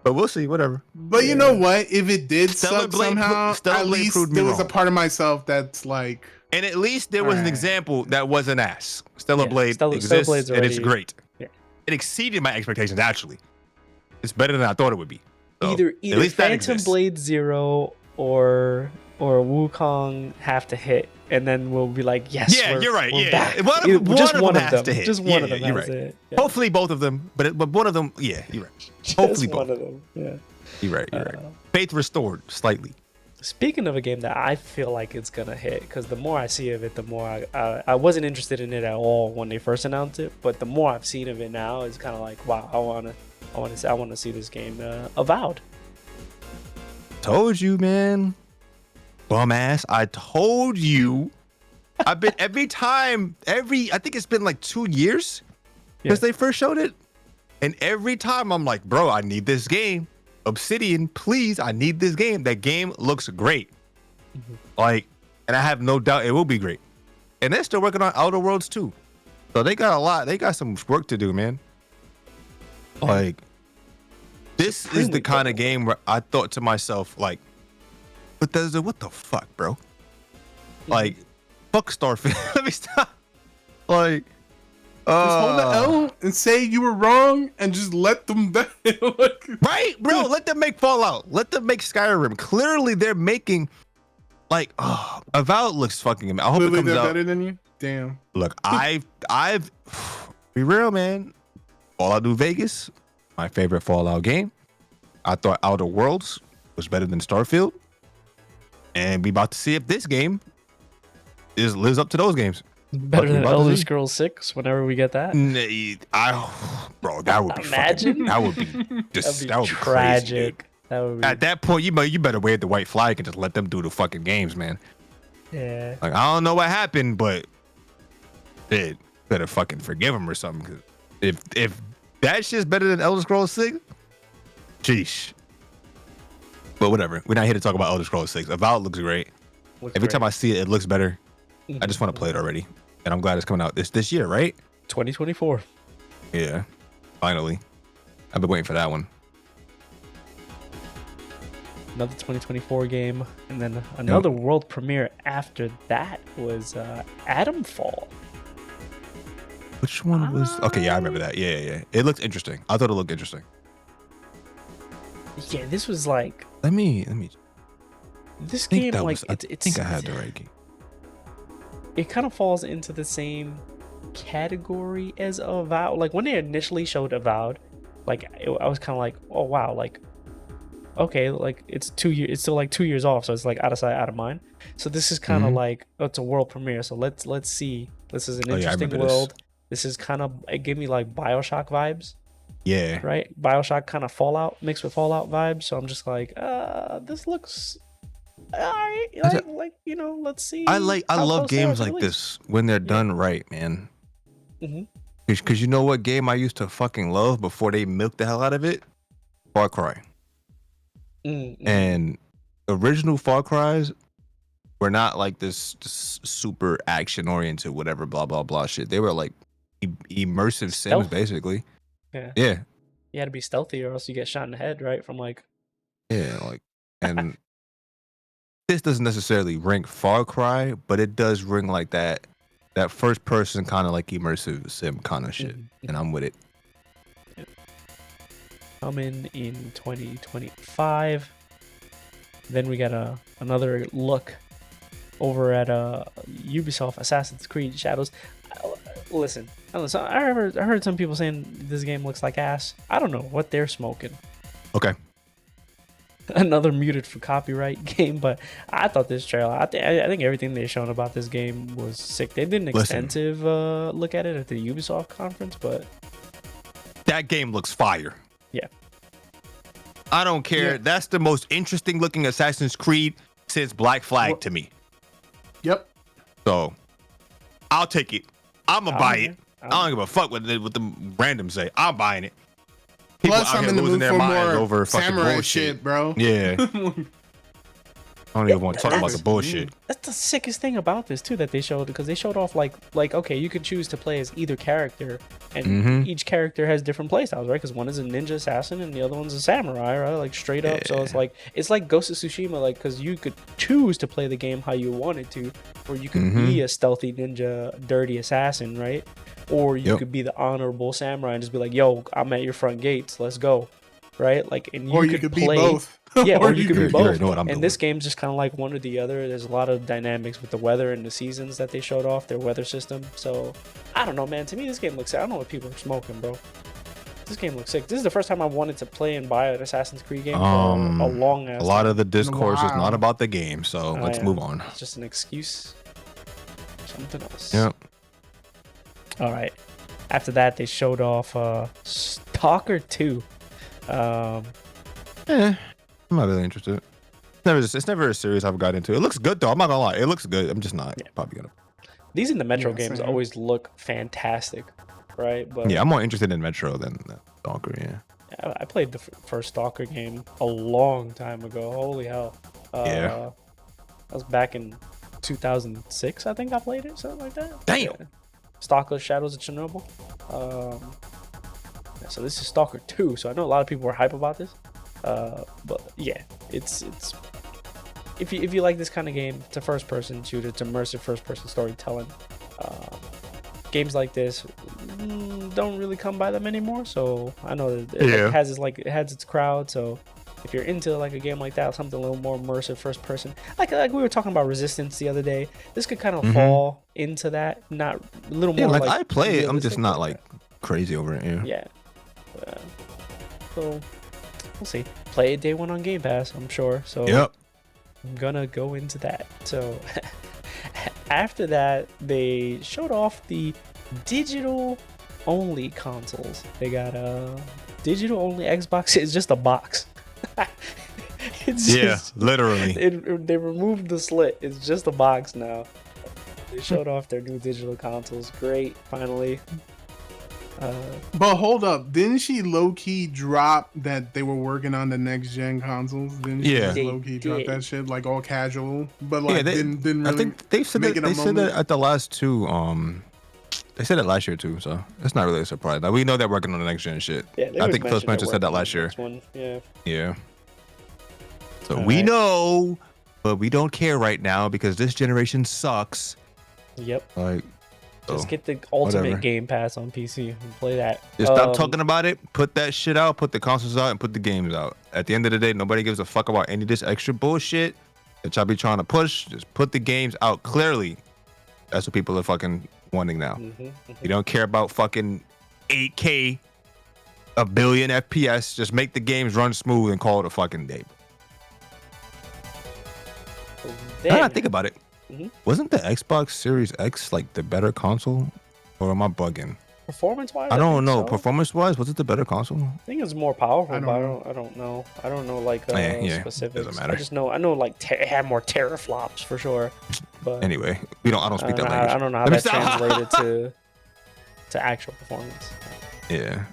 But we'll see, whatever. But you know what? If it did suck somehow, at least there was a part of myself that's like. And at least there was an example that was an ass. Stellar Blade exists, and it's great. Yeah. It exceeded my expectations, actually. It's better than I thought it would be. So, either Phantom Blade Zero or Wukong have to hit and then we'll be like, yes, Yeah, you're right. we're Yeah, back. Just one of them has to hit. Just one of them you're has right. to hit. Yeah. Hopefully both of them, but one of them, yeah, you're right. Just Hopefully one both. of them. Yeah. You're right. Faith restored slightly. Speaking of a game that I feel like it's gonna hit, because the more I see of it, the more I wasn't interested in it at all when they first announced it, but the more I've seen of it now, it's kind of like, wow, I want to see this game. Avowed. Told you, man. Bum ass. I told you. I've been I think it's been like 2 years since they first showed it, and every time I'm like, bro, I need this game. Obsidian, please, I need this game. That game looks great. Like, and I have no doubt it will be great. And they're still working on Outer Worlds too. So they got some work to do, man. Like, this is the kind of game where I thought to myself, like, Bethesda, what the fuck, bro? Like, fuck Starfield. Let me stop. Like, just hold the L and say you were wrong and just let them die. Right, bro. Let them make Fallout. Let them make Skyrim. Clearly, they're making like Avowed looks fucking amazing. I hope Clearly it comes out better than you. Damn. Look, I've be real, man. Fallout New Vegas, my favorite Fallout game. I thought Outer Worlds was better than Starfield, and we about to see if this game lives up to those games. Better than Elder Scrolls 6 whenever we get that. Bro, that would be imagine. That would be just that would be tragic. Crazy, that would be... At that point, you better wave the white flag and just let them do the fucking games, man. Yeah. Like, I don't know what happened, but it better fucking forgive them or something. Cause if that shit's better than Elder Scrolls 6, sheesh. But whatever. We're not here to talk about Elder Scrolls 6. Avowed looks great. Every time I see it, it looks better. I just want to play it already. And I'm glad it's coming out this year, right? 2024. Yeah. Finally. I've been waiting for that one. Another 2024 game. And then another world premiere after that was Atomfall. Which one was... Okay, yeah, I remember that. Yeah. It looked interesting. I thought it looked interesting. Yeah, this was like... Let me... This game, like... I think I had the right game. It kind of falls into the same category as Avowed. Like, when they initially showed Avowed, like, I was kind of like, oh, wow, like, okay, like, it's 2 years... It's still, like, 2 years off, so it's, like, out of sight, out of mind. So this is kind of like... Oh, it's a world premiere, so let's see. This is an interesting world. This is kind of... It gave me, like, BioShock vibes. Yeah. Right? BioShock kind of Fallout, mixed with Fallout vibes. So I'm just like, this looks... All right, like you know, let's see. I love games like this when they're done right, man. Because you know what game I used to fucking love before they milked the hell out of it? Far Cry. And original Far Cries were not like this super action oriented whatever blah blah blah shit. They were like immersive sims basically. Yeah. You had to be stealthy or else you get shot in the head, right? From like. Yeah, like and. This doesn't necessarily rank Far Cry, but it does ring like that first person kind of like immersive sim kind of shit, and I'm with it. Coming in 2025. Then we got another look over at Ubisoft Assassin's Creed Shadows. Listen, I heard some people saying this game looks like ass. I don't know what they're smoking. Okay. Another muted for copyright game, but I thought this trailer, I think everything they've shown about this game was sick. They did an extensive look at it at the Ubisoft conference, but that game looks fire. Yeah, I don't care. Yeah. That's the most interesting looking Assassin's Creed since Black Flag to me. Yep. So I'll take it. I'm gonna buy it. I don't give a fuck what the random say. I'm buying it. People Plus, I'm in the mood for more samurai bullshit. Shit, bro. Yeah. I don't even want to talk about the bullshit. That's the sickest thing about this too that they showed, because they showed off like okay, you could choose to play as either character, and each character has different playstyles, right? Because one is a ninja assassin and the other one's a samurai, right? Like straight up. So it's like Ghost of Tsushima, like, because you could choose to play the game how you wanted to, or you could be a stealthy ninja, dirty assassin, right? Or you could be the honorable samurai and just be like, yo, I'm at your front gates, let's go. right? Like, and Or you could be play both. Yeah, or you could be You both. already know what I'm And doing. this game's just kind of like one or the other. There's a lot of dynamics with the weather and the seasons that they showed off, their weather system. So I don't know, man. To me, this game looks sick. I don't know what people are smoking, bro. This game looks sick. This is the first time I wanted to play and buy an Assassin's Creed game for a long ass A lot time. of the discourse is Wow. not about the game, so let's move on. It's just an excuse. Something else. Yep. All right. After that, they showed off Stalker 2. I'm not really interested. It's never a series I've got into. It looks good though. I'm not gonna lie. It looks good. I'm just not probably gonna. These in the Metro Yeah, games same. always look fantastic, right? But Yeah, I'm more interested in Metro than Stalker. Yeah. I played the first Stalker game a long time ago. Holy hell. Yeah. That was back in 2006, I think I played it, something like that. Damn. Yeah. Stalker Shadows of Chernobyl. Yeah, so this is Stalker 2, so I know a lot of people were hype about this. But yeah, it's if you like this kind of game, it's a first-person shooter, it's immersive first-person storytelling. Games like this don't really come by them anymore, so I know that it has its crowd. So if you're into like a game like that, something a little more immersive first person, like we were talking about Resistance the other day, this could kind of fall into that. Not a little more. Yeah, like I play it, I'm just realistic, not but, like crazy over it. yeah. So we'll see. Play it day one on Game Pass, I'm sure. So Yep. I'm gonna go into that. So after that, they showed off the digital only consoles. They got a digital only Xbox. It's just a box. It's just, literally. they removed the slit. It's just a box now. They showed off their new digital consoles. Great, finally. But hold up, didn't she low key drop that they were working on the next gen consoles? Didn't she Yeah. just low key drop did. that shit like all casual? But like didn't really. I think they said make that, it a they said that moment. at the last two. They said it last year too, so it's not really a surprise. Like, we know they're working on the next gen shit. Yeah, they I always think Phil mention Spencer they're said that working on last the year. next one. Yeah. Yeah. So All we right. know, but we don't care right now because this generation sucks. Yep. Like, Just so, get the ultimate whatever. Game Pass on PC and play that. Just stop talking about it. Put that shit out. Put the consoles out and put the games out. At the end of the day, nobody gives a fuck about any of this extra bullshit that y'all be trying to push. Just put the games out clearly. That's what people are fucking wanting now. You don't care about fucking 8K, a billion FPS. Just make the games run smooth and call it a fucking day. Now that I think about it, wasn't the Xbox Series X like the better console? Or am I bugging? Performance-wise, I don't know. So. Performance-wise, was it the better console? I think it's more powerful, I don't but know. I don't know. I don't know like Yeah, specifics. doesn't matter. I just know like it had more teraflops for sure. But Anyway, I don't speak that language. I don't know how Let me that stop. translated to actual performance. Yeah.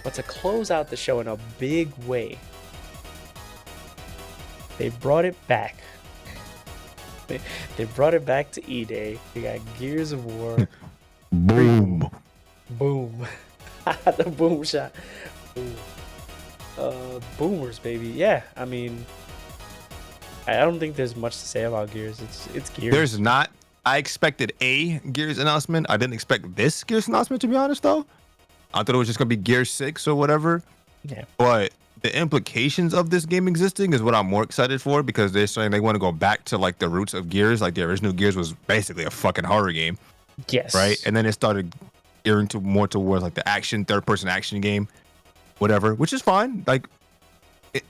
But to close out the show in a big way, they brought it back. They brought it back to E-Day. We got Gears of War. Boom. Boom. The boom shot. Boom. Boomers, baby. Yeah, I mean, I don't think there's much to say about Gears. It's Gears. There's not. I expected a Gears announcement. I didn't expect this Gears announcement, to be honest, though. I thought it was just going to be Gear 6 or whatever. Yeah. But the implications of this game existing is what I'm more excited for, because they're saying they want to go back to like the roots of Gears. Like the original Gears was basically a fucking horror game. Yes. Right. And then it started gearing to more towards like the action, third person action game, whatever, which is fine. Like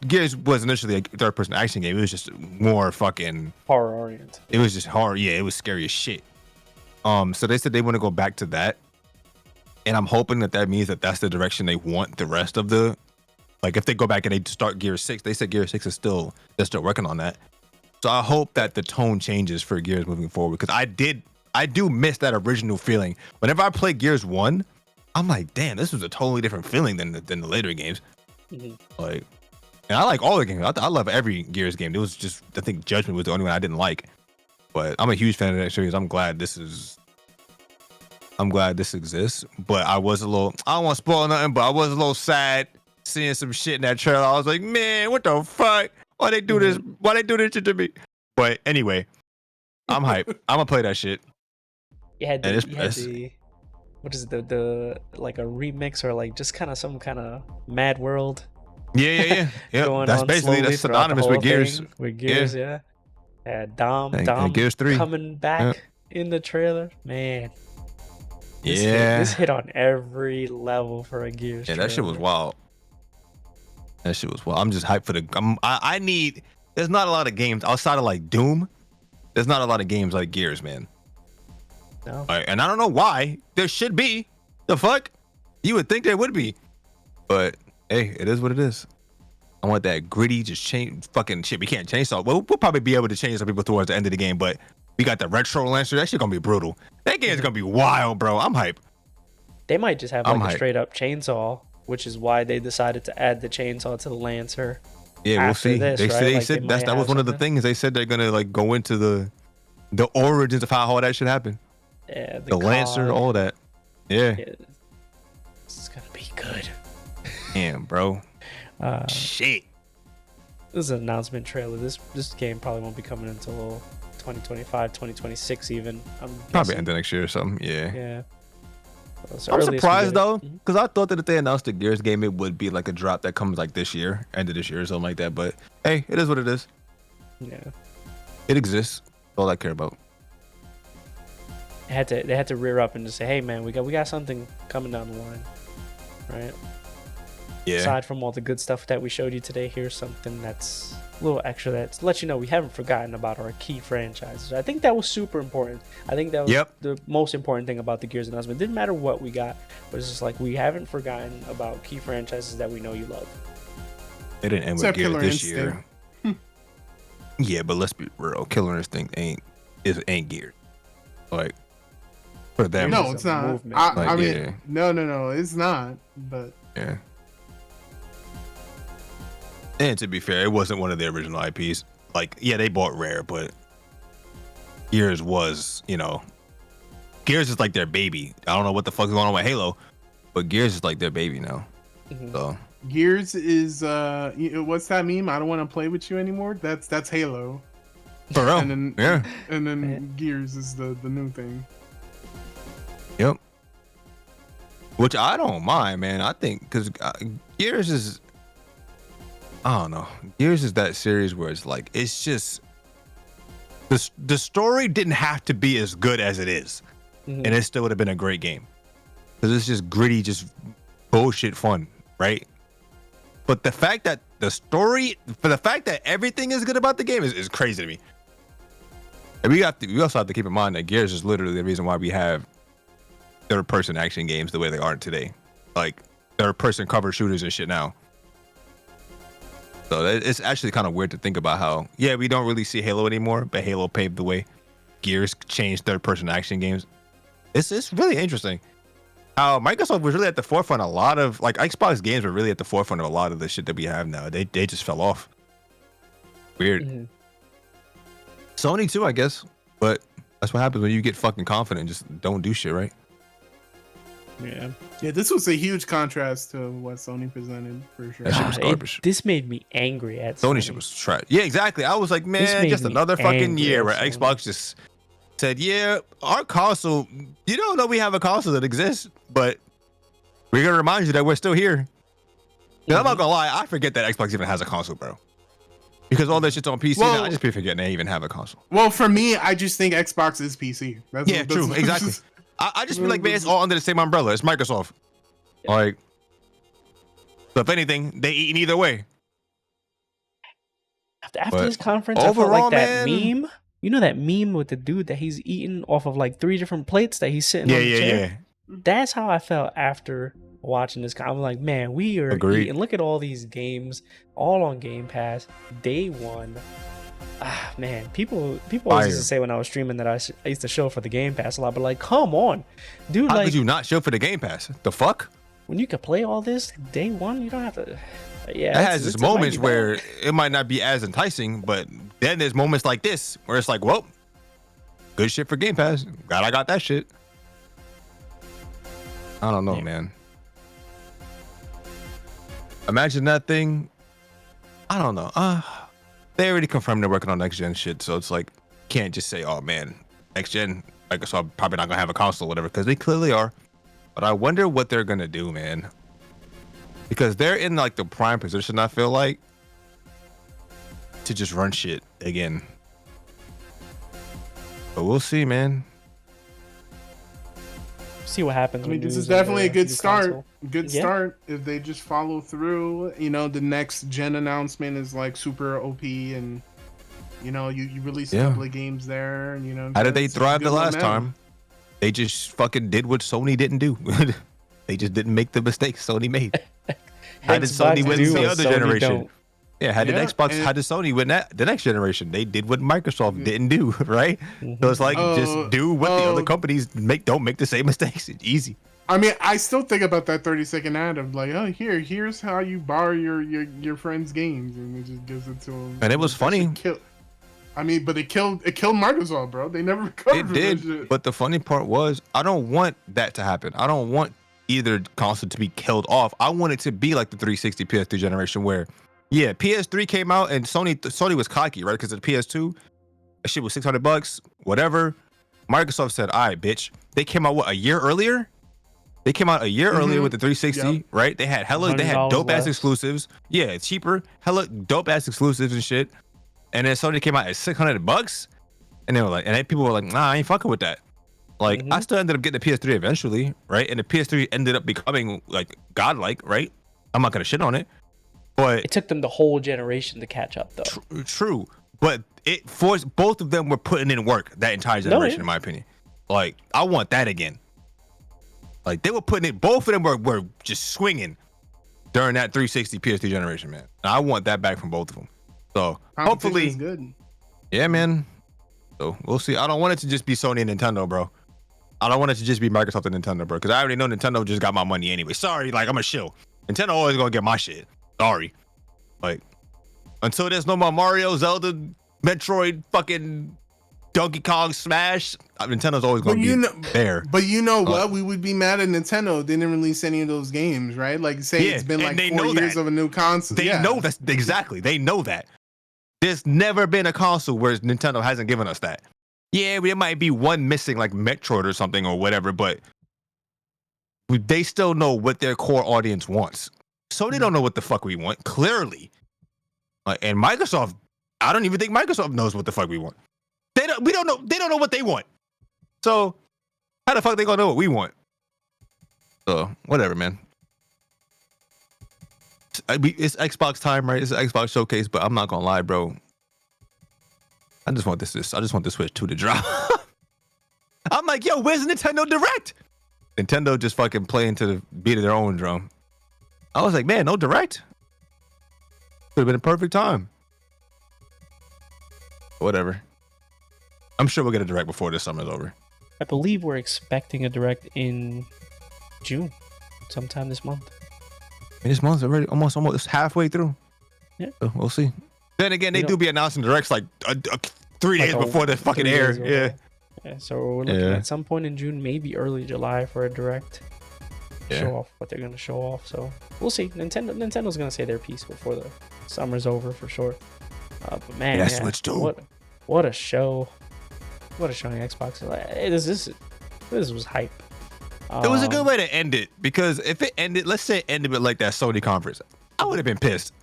Gears was initially a third person action game. It was just more fucking Horror oriented. it was just horror. Yeah, it was scary as shit. So they said they want to go back to that. And I'm hoping that means that that's the direction they want the rest of the, like if they go back and they start Gear 6, they said Gear 6 is they're still working on that. So I hope that the tone changes for Gears moving forward, because I do miss that original feeling. Whenever I play Gears 1, I'm like, damn, this was a totally different feeling than the later games. Like, and I like all the games. I love every Gears game. It was just, I think Judgment was the only one I didn't like. But I'm a huge fan of that series. I'm glad this exists. But I was a little, I don't want to spoil nothing, but I was a little sad seeing some shit in that trailer. I was like, man, what the fuck? Why they do this? Why they do this shit to me? But anyway, I'm hyped. I'm gonna play that shit. You had And the what is it, the like a remix or like just kind of some kind of Mad World Yeah. going That's on basically slowly that's throughout the synonymous whole with Gears. thing, with Gears, yeah. Dom And Gears 3. coming back in the trailer, man. Yeah. This hit on every level for a Gears. Yeah, trailer. that shit was wild. That shit was wild. I'm just hyped for the. I need. There's not a lot of games outside of like Doom. There's not a lot of games like Gears, man. No. And I don't know why. There should be. The fuck? You would think there would be. But hey, it is what it is. I want that gritty, just change fucking shit. We can't change so. We'll probably be able to change some people towards the end of the game, but we got the retro Lancer. That shit gonna be brutal. That game's gonna be wild, bro. I'm hype. They might just have like a hype. straight up chainsaw, which is why they decided to add the chainsaw to the Lancer. Yeah, we'll see. This, they right? say, Like, said they might that was have one of the something. things they said they're gonna like go into the origins of how all that should happen. Yeah, The Lancer, COD. all that. Yeah. Yeah, this is gonna be good. Damn, bro. This Shit. is an announcement trailer. This game probably won't be coming until 2025, 2026 even. I'm Probably guessing. end of next year or something. Yeah. Yeah. So I'm earliest we surprised get it- though, Mhm. because I thought that if they announced the Gears game, it would be like a drop that comes like this year, end of this year or something like that. But hey, it is what it is. Yeah. It exists. That's all I care about. They had to rear up and just say, hey man, we got something coming down the line. Right? Yeah. Aside from all the good stuff that we showed you today, here's something that's a little extra that lets you know we haven't forgotten about our key franchises. I think that was super important. I think that was Yep. the most important thing about the Gears announcement. It didn't matter what we got, but it's just like we haven't forgotten about key franchises that we know you love. It didn't end with Except Gears Killer this Instinct. year. Yeah, but let's be real. Killer Instinct ain't Gears. Like for them. No, It's it's a not. movement. I mean, yeah. no, it's not. But Yeah. And to be fair, it wasn't one of the original IPs. Like, yeah, they bought Rare, but Gears was, Gears is like their baby. I don't know what the fuck is going on with Halo, but Gears is like their baby now. Mhm. So Gears is what's that meme? I don't want to play with you anymore. That's Halo. for real, And then yeah, and then Gears is the new thing. yep. Which I don't mind, man. I think because Gears is, I don't know. Gears is that series where it's like it's just the story didn't have to be as good as it is. Mhm. And it still would have been a great game because it's just gritty, just bullshit fun, right? But the fact that the fact that everything is good about the game is crazy to me. And we also have to keep in mind that Gears is literally the reason why we have third-person action games the way they are today, like third-person cover shooters and shit now. So it's actually kind of weird to think about how, yeah, we don't really see Halo anymore, but Halo paved the way. Gears changed third-person action games. It's really interesting how Microsoft was really at the forefront. A lot of like Xbox games were really at the forefront of a lot of the shit that we have now. They just fell off. Weird. Mhm. Sony too, I guess. But that's what happens when you get fucking confident. Just don't do shit, right? Yeah. Yeah, this was a huge contrast to what Sony presented for sure. That shit was God, garbage. this made me angry at Sony shit was trash. Yeah, exactly. I was like, man, made just me another fucking angry year at where Sony. Xbox just said, yeah, our console, you don't know we have a console that exists, but we're gonna remind you that we're still here. And I'm not gonna lie, I forget that Xbox even has a console, bro. Because all that shit's on PC now, I just be forgetting they even have a console. Well, for me, I just think Xbox is PC. Yeah, true, exactly. I just feel like, man, it's all under the same umbrella. It's Microsoft. Yeah. Like, so if anything, they eat either way. After But this conference, I felt overall, like that man- meme. You know that meme with the dude that he's eating off of like 3 different plates that he's sitting Yeah, on the yeah, chair? yeah. That's how I felt after watching this. I'm like, man, we are Agreed. eating. Look at all these games, all on Game Pass, day one. Ah, man, people always used Fire. to say when I was streaming that I used to show for the Game Pass a lot, but like, come on, dude, How like could you not show for the Game Pass? The fuck? when you could play all this day one, you don't have to. Yeah, It has its moments where it might not be as enticing, but then there's moments like this where it's like, well, good shit for Game Pass. Glad I got that shit. I don't know, Yeah. man. Imagine that thing. I don't know. They already confirmed they're working on next gen shit, so it's like can't just say, oh man, next gen Microsoft probably not gonna have a console or whatever, because they clearly are. but I wonder what they're gonna do, man. Because they're in like the prime position, I feel like, to just run shit again. But we'll see, man. See what happens. I mean, this is definitely a good start. Good start if they just follow through. You know, the next gen announcement is like super OP, and you know, you release a couple of games there, and you know, how did they thrive the last time? They just fucking did what Sony didn't do. They just didn't make the mistakes Sony made. How did Sony win the other generation? Yeah, how did Xbox? How did Sony win that the next generation? They did what Microsoft didn't do, right? So it's like just do what the other companies make. Don't make the same mistakes. It's easy. I mean, I still think about that 30-second ad of like, oh, here's how you borrow your friend's games, and it just gives it to them. And it was funny. I mean, but it killed Microsoft, bro. They never recovered from that shit. But the funny part was, I don't want that to happen. I don't want either console to be killed off. I want it to be like the 360 PS3 generation where, yeah, PS3 came out and Sony was cocky, right? Because the PS2, that shit was $600, whatever. Microsoft said, all right, bitch. They came out, a year earlier? They came out a year earlier with the 360, right? They had dope ass exclusives. Yeah, cheaper, hella dope ass exclusives and shit. And then Sony came out at $600, and they were like, and then people were like, nah, I ain't fucking with that. Like, I still ended up getting the PS3 eventually, right? And the PS3 ended up becoming like godlike, right? I'm not gonna shit on it, but it took them the whole generation to catch up, though. True, but it forced both of them were putting in work that entire generation, in my opinion. Like, I want that again. Like, they were putting it. Both of them were just swinging during that 360 PS3 generation, man. And I want that back from both of them. So hopefully, good. Yeah, man. So we'll see. I don't want it to just be Sony and Nintendo, bro. I don't want it to just be Microsoft and Nintendo, bro. Because I already know Nintendo just got my money anyway. Sorry, like I'm a shill. Nintendo always gonna get my shit. Sorry. Like until there's no more Mario, Zelda, Metroid, fucking Donkey Kong, Smash, Nintendo's always gonna be there. But you know what? We would be mad at Nintendo. They didn't release any of those games, right? Like say it's been like 4 years of a new console. They know that's exactly. They know that. There's never been a console where Nintendo hasn't given us that. Yeah, there might be one missing, like Metroid or something or whatever, but they still know what their core audience wants. Sony don't know what the fuck we want, clearly. And Microsoft, I don't even think Microsoft knows what the fuck we want. They don't know what they want. So how the fuck they gonna know what we want? So whatever, man. It's Xbox time, right? It's an Xbox showcase, but I'm not gonna lie, bro. I just want the Switch 2 to drop. I'm like, yo, where's Nintendo Direct? Nintendo just fucking playing to the beat of their own drum. I was like, man, no Direct? Could have been a perfect time. Whatever. I'm sure we'll get a Direct before this summer's over. I believe we're expecting a Direct in June, sometime this month. This month's already almost halfway through. Yeah, so we'll see. Then again, they do be announcing Directs like 3 days before the fucking air. Yeah. So we're looking at some point in June, maybe early July for a Direct. Show off what they're gonna show off. So we'll see. Nintendo's gonna say their piece before the summer's over for sure. But man, Switch 2. What a show! What a showing Xbox. This was hype. It was a good way to end it, because if it ended, let's say it ended with like that Sony conference, I would have been pissed.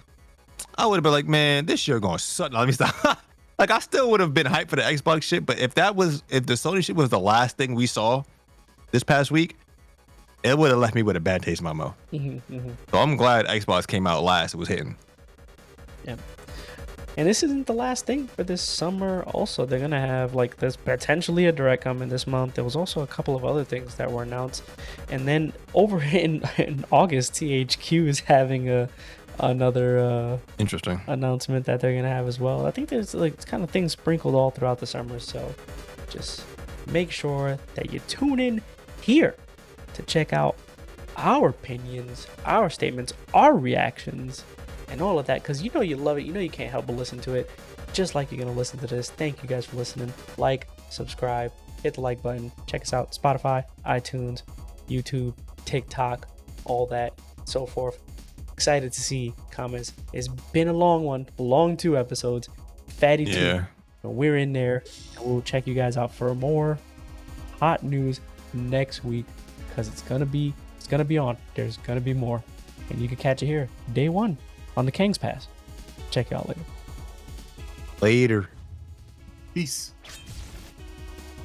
I would have been like, man, this year gonna suck. Let me stop. Like, I still would have been hyped for the Xbox shit, but if the Sony shit was the last thing we saw this past week, it would have left me with a bad taste in my mouth. So I'm glad Xbox came out last. It was hitting. Yeah. And this isn't the last thing for this summer. Also, they're gonna have like this potentially a Direct coming this month. There was also a couple of other things that were announced, and then over in August, THQ is having another interesting announcement that they're gonna have as well. I think there's like kind of things sprinkled all throughout the summer, so just make sure that you tune in here to check out our opinions, our statements, our reactions, and all of that, because you know you love it. You know you can't help but listen to it, just like you're gonna listen to this. Thank you guys for listening. Like, subscribe, hit the like button. Check us out: Spotify, iTunes, YouTube, TikTok, all that, so forth. Excited to see comments. It's been a long 2 episodes. Fatty 2. We're in there, and we'll check you guys out for more hot news next week. because it's gonna be on. There's gonna be more, and you can catch it here day one on the Kangz Pass. Check you out later. Later. Peace.